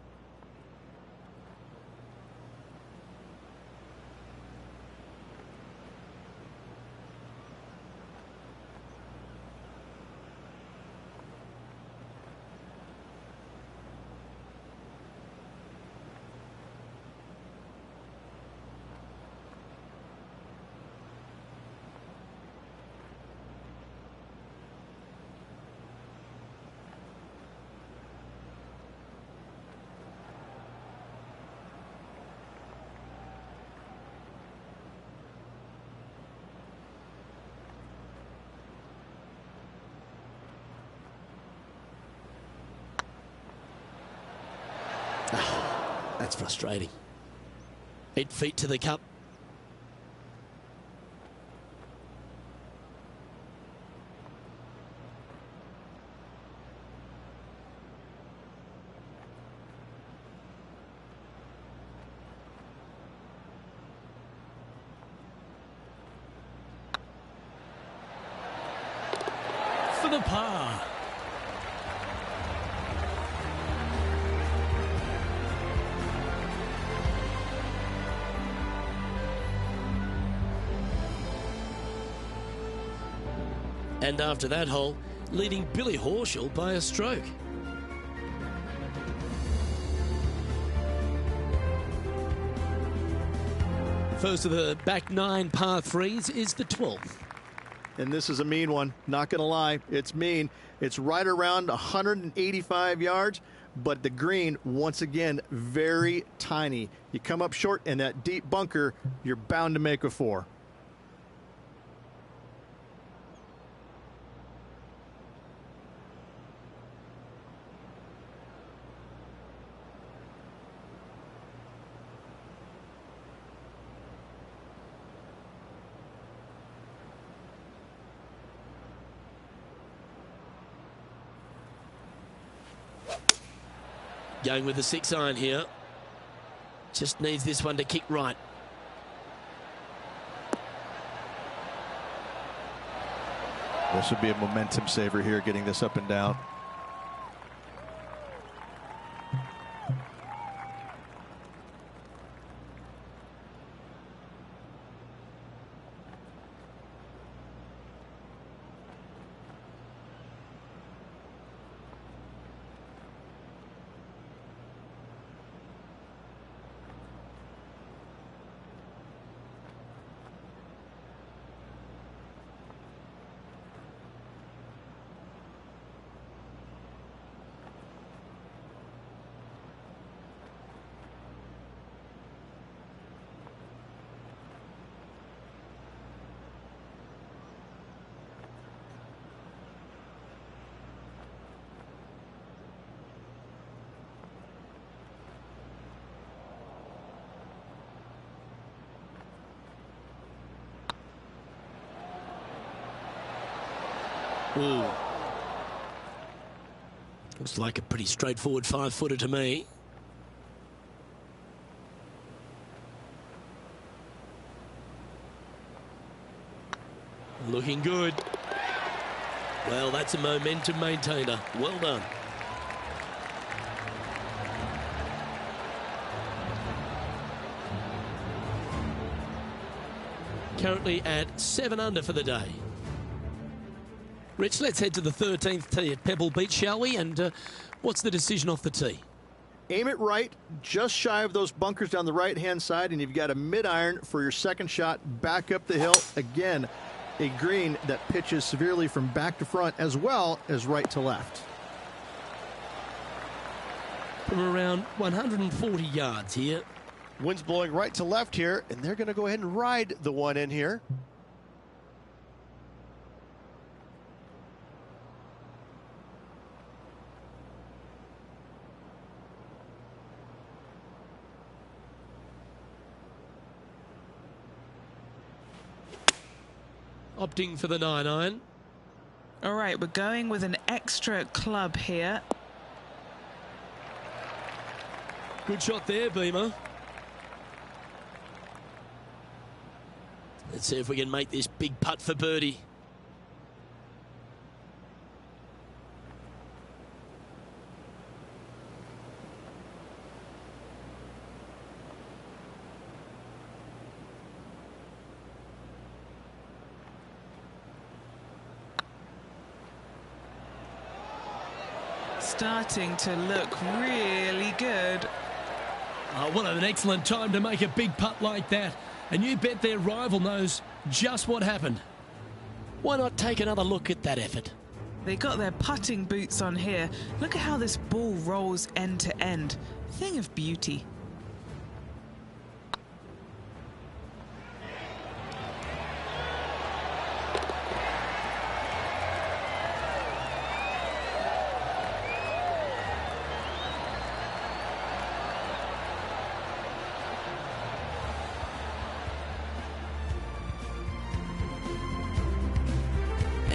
That's frustrating. 8 feet to the cup. For the par. And after that hole, leading Billy Horschel by a stroke. First of the back 9 par 3s is the 12th. And this is a mean one, not going to lie. It's mean. It's right around 185 yards, but the green, once again, very tiny. You come up short in that deep bunker, you're bound to make a 4. Going with the 6-iron here. Just needs this one to kick right. This would be a momentum saver here, getting this up and down. Ooh. Looks like a pretty straightforward 5-footer to me. Looking good. Well, that's a momentum maintainer. Well done. Currently at 7 under for the day. Rich, let's head to the 13th tee at Pebble Beach, shall we? And what's the decision off the tee? Aim it right, just shy of those bunkers down the right-hand side, and you've got a mid-iron for your second shot back up the hill. Again, a green that pitches severely from back to front as well as right to left. From around 140 yards here. Wind's blowing right to left here, and they're going to go ahead and ride the one in here. Opting for the 9-iron. All right, we're going with an extra club here. Good shot there, Beamer. Let's see if we can make this big putt for birdie. Starting to look really good. Oh, what an excellent time to make a big putt like that. And you bet their rival knows just what happened. Why not take another look at that effort? They got their putting boots on here. Look at how this ball rolls end to end. Thing of beauty.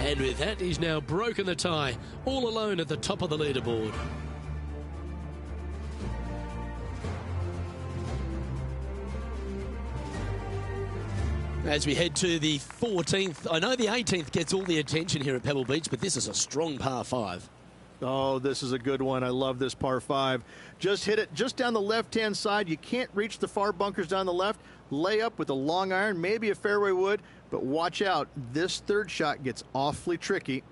And with that, he's now broken the tie, all alone at the top of the leaderboard. As we head to the 14th, I know the 18th gets all the attention here at Pebble Beach, but this is a strong par 5. Oh, this is a good one. I love this par 5. Just hit it just down the left-hand side. You can't reach the far bunkers down the left. Lay up with a long iron, maybe a fairway wood, but watch out. This third shot gets awfully tricky.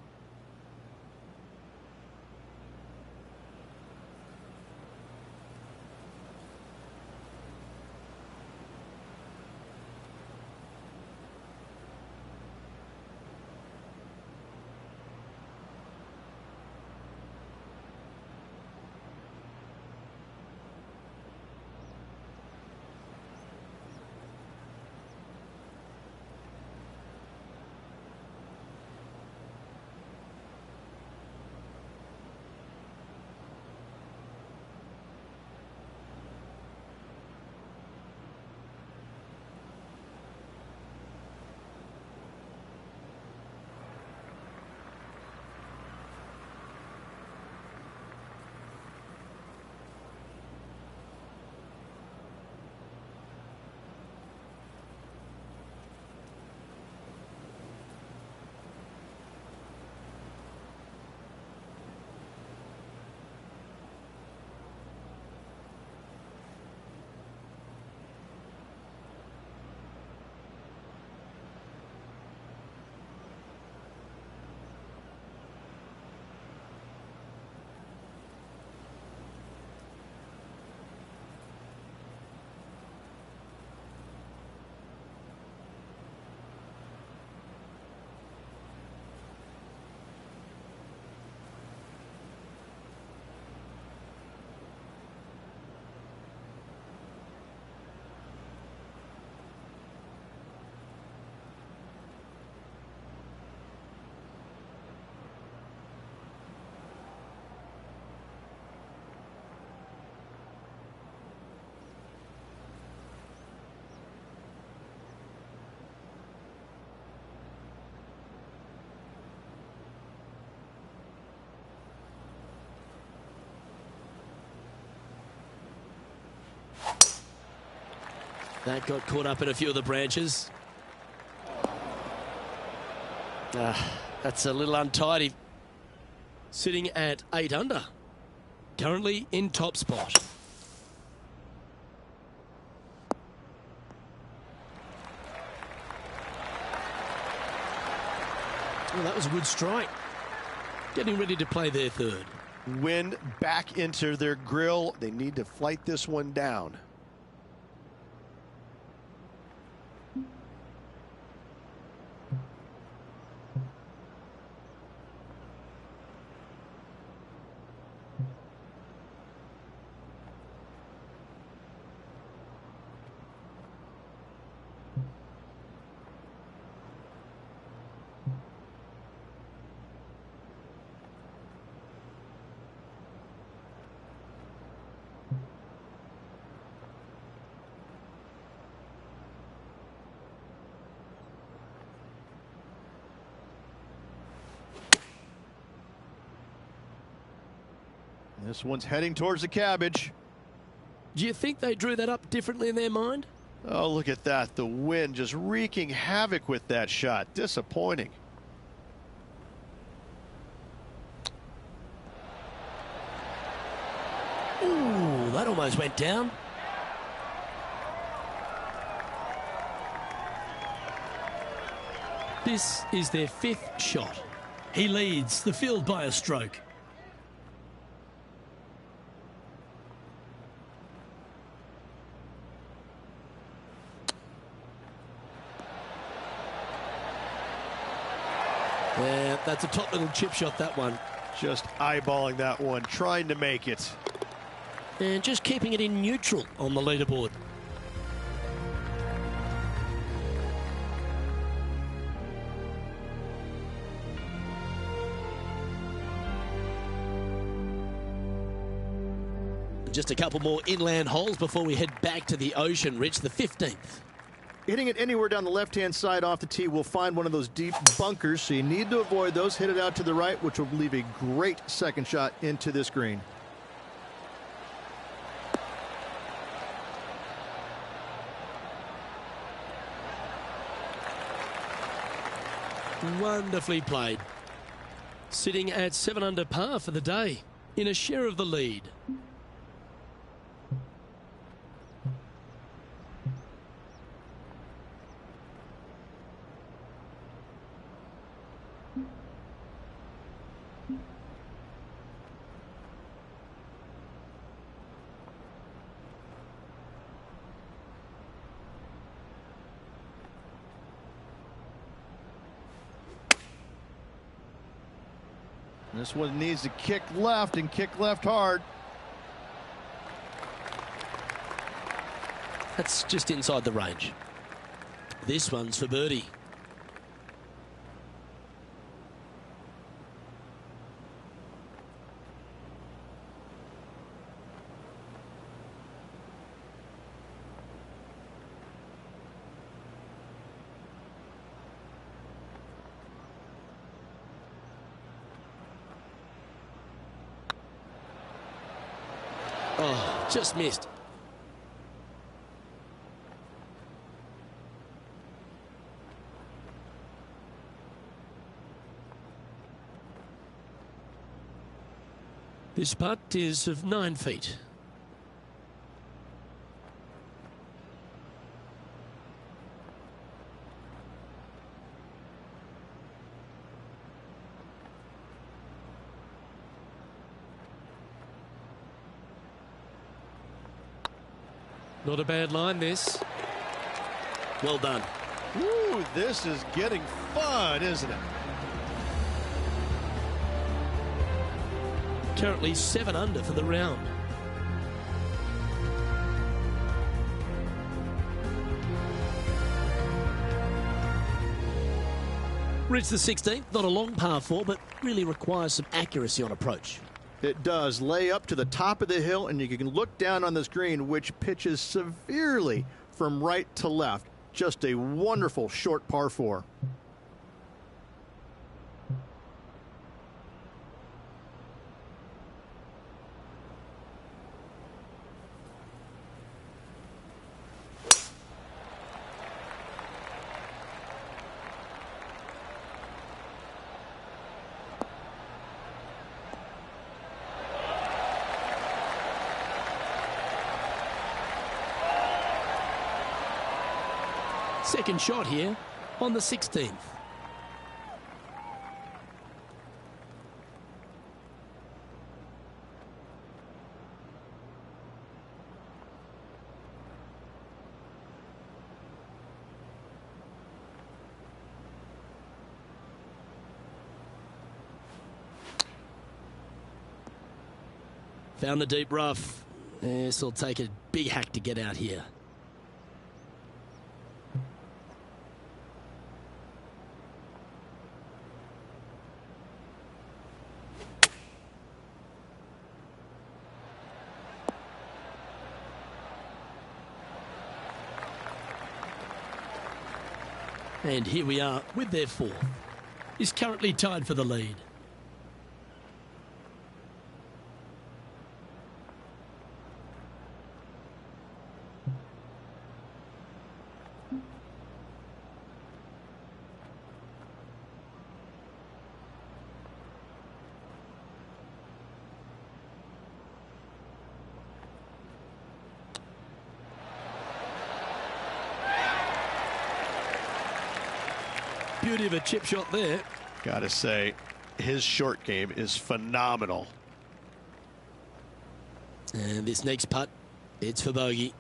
That got caught up in a few of the branches. That's a little untidy. Sitting at 8 under. Currently in top spot. Oh, that was a good strike. Getting ready to play their third. Wind back into their grill. They need to flight this one down. This one's heading towards the cabbage. Do you think they drew that up differently in their mind? Oh, look at that. The wind just wreaking havoc with that shot. Disappointing. Ooh, that almost went down. This is their 5th shot. He leads the field by a stroke. Yeah, that's a top little chip shot, that one. Just eyeballing that one, trying to make it. And just keeping it in neutral on the leaderboard. Just a couple more inland holes before we head back to the ocean. Rich, the 15th. Hitting it anywhere down the left-hand side off the tee will find one of those deep bunkers, so you need to avoid those. Hit it out to the right, which will leave a great second shot into this green. Wonderfully played. Sitting at 7 under par for the day in a share of the lead. This one needs to kick left and kick left hard. That's just inside the range. This one's for birdie. Oh, just missed. This putt is of 9 feet. Not a bad line, this. Well done. Ooh, this is getting fun, isn't it? Currently 7 under for the round. Reach the 16th, not a long par 4, but really requires some accuracy on approach. It does. Lay up to the top of the hill, and you can look down on this green, which pitches severely from right to left. Just a wonderful short par 4. Second shot here on the 16th. Found the deep rough. This will take a big hack to get out here. And here we are with their fourth. He's currently tied for the lead. Beauty of a chip shot there. Gotta say, his short game is phenomenal. And this next putt, it's for bogey.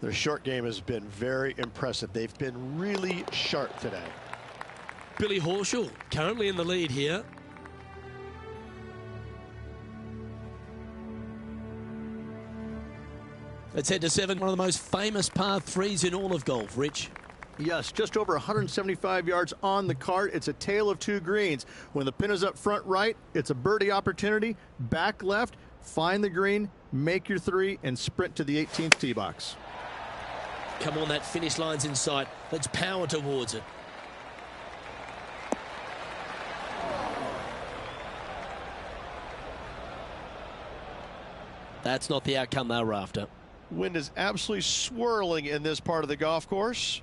Their short game has been very impressive. They've been really sharp today. Billy Horschel currently in the lead here. Let's head to 7, one of the most famous par 3s in all of golf, Rich. Yes, just over 175 yards on the cart. It's a tale of two greens. When the pin is up front right, it's a birdie opportunity. Back left, find the green, make your 3, and sprint to the 18th tee box. Come on, that finish line's in sight. Let's power towards it. That's not the outcome they were after. Wind is absolutely swirling in this part of the golf course.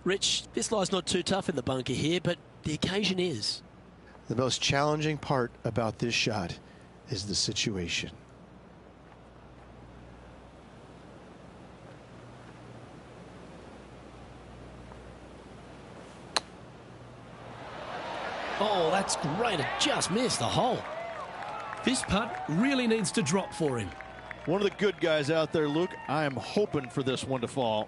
Rich, this lie's not too tough in the bunker here, but the occasion is. The most challenging part about this shot is the situation. Oh, that's great. It just missed the hole. This putt really needs to drop for him. One of the good guys out there, Luke. I am hoping for this one to fall.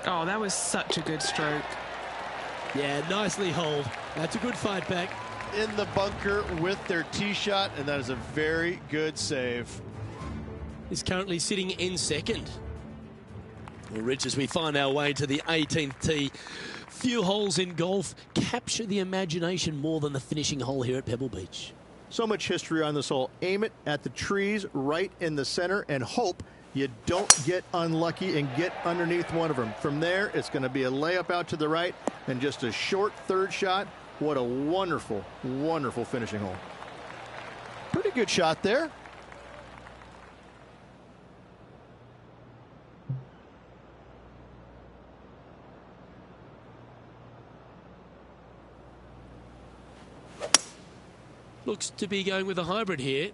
Oh, that was such a good stroke. Yeah, nicely holed. That's a good fight back. In the bunker with their tee shot, and that is a very good save. He's currently sitting in second. Well, Rich, as we find our way to the 18th tee, few holes in golf capture the imagination more than the finishing hole here at Pebble Beach. So much history on this hole. Aim it at the trees right in the center and hope you don't get unlucky and get underneath one of them. From there, it's going to be a layup out to the right and just a short third shot. What a wonderful, wonderful finishing hole. Pretty good shot there. Looks to be going with a hybrid here.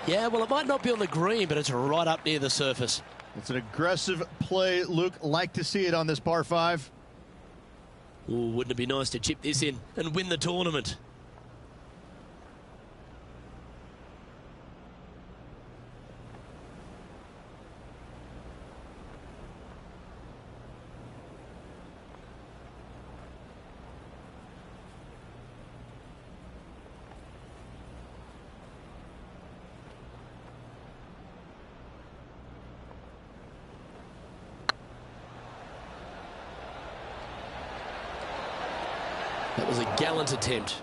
Yeah, well, it might not be on the green, but it's right up near the surface. It's an aggressive play, Luke. Like to see it on this par 5. Ooh, wouldn't it be nice to chip this in and win the tournament? That was a gallant attempt.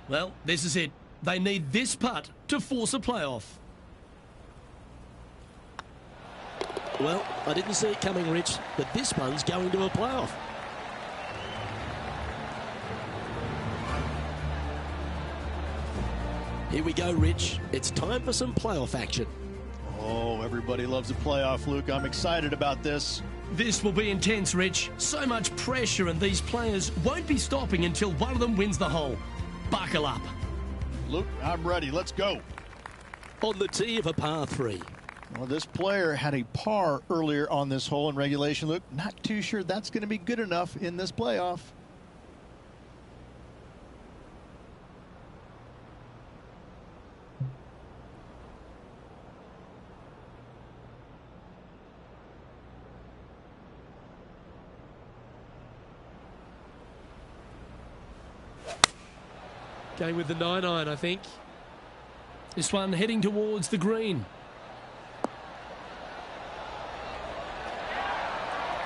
Well, this is it. They need this putt to force a playoff. Well, I didn't see it coming, Rich, but this one's going to a playoff. Here we go, Rich. It's time for some playoff action. Oh, everybody loves a playoff, Luke. I'm excited about this. This will be intense, Rich. So much pressure, and these players won't be stopping until one of them wins the hole. Buckle up. Luke, I'm ready. Let's go. On the tee of a par 3. Well, this player had a par earlier on this hole in regulation, Luke. Not too sure that's going to be good enough in this playoff. Going with the 9-iron, I think. This one heading towards the green.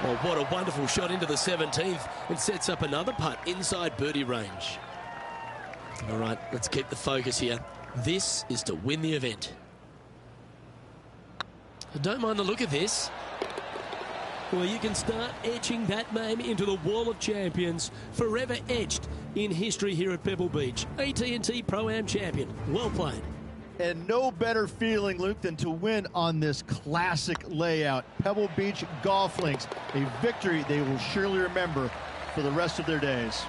Well, what a wonderful shot into the 17th. It sets up another putt inside birdie range. All right, let's keep the focus here. This is to win the event. I don't mind the look of this. Well, you can start etching that name into the wall of champions, forever etched in history here at Pebble Beach. AT&T Pro-Am champion. Well played. And no better feeling, Luke, than to win on this classic layout. Pebble Beach Golf Links, a victory they will surely remember for the rest of their days.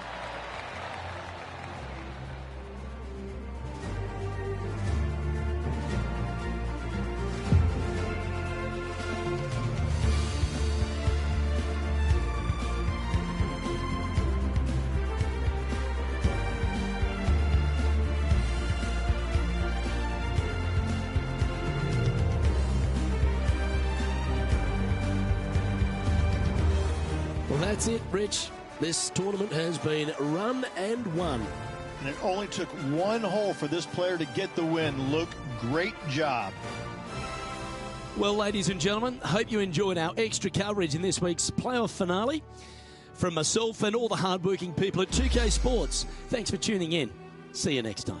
Well, that's it, Rich. This tournament has been run and won. And it only took one hole for this player to get the win. Luke, great job. Well, ladies and gentlemen, hope you enjoyed our extra coverage in this week's playoff finale. From myself and all the hardworking people at 2K Sports, thanks for tuning in. See you next time.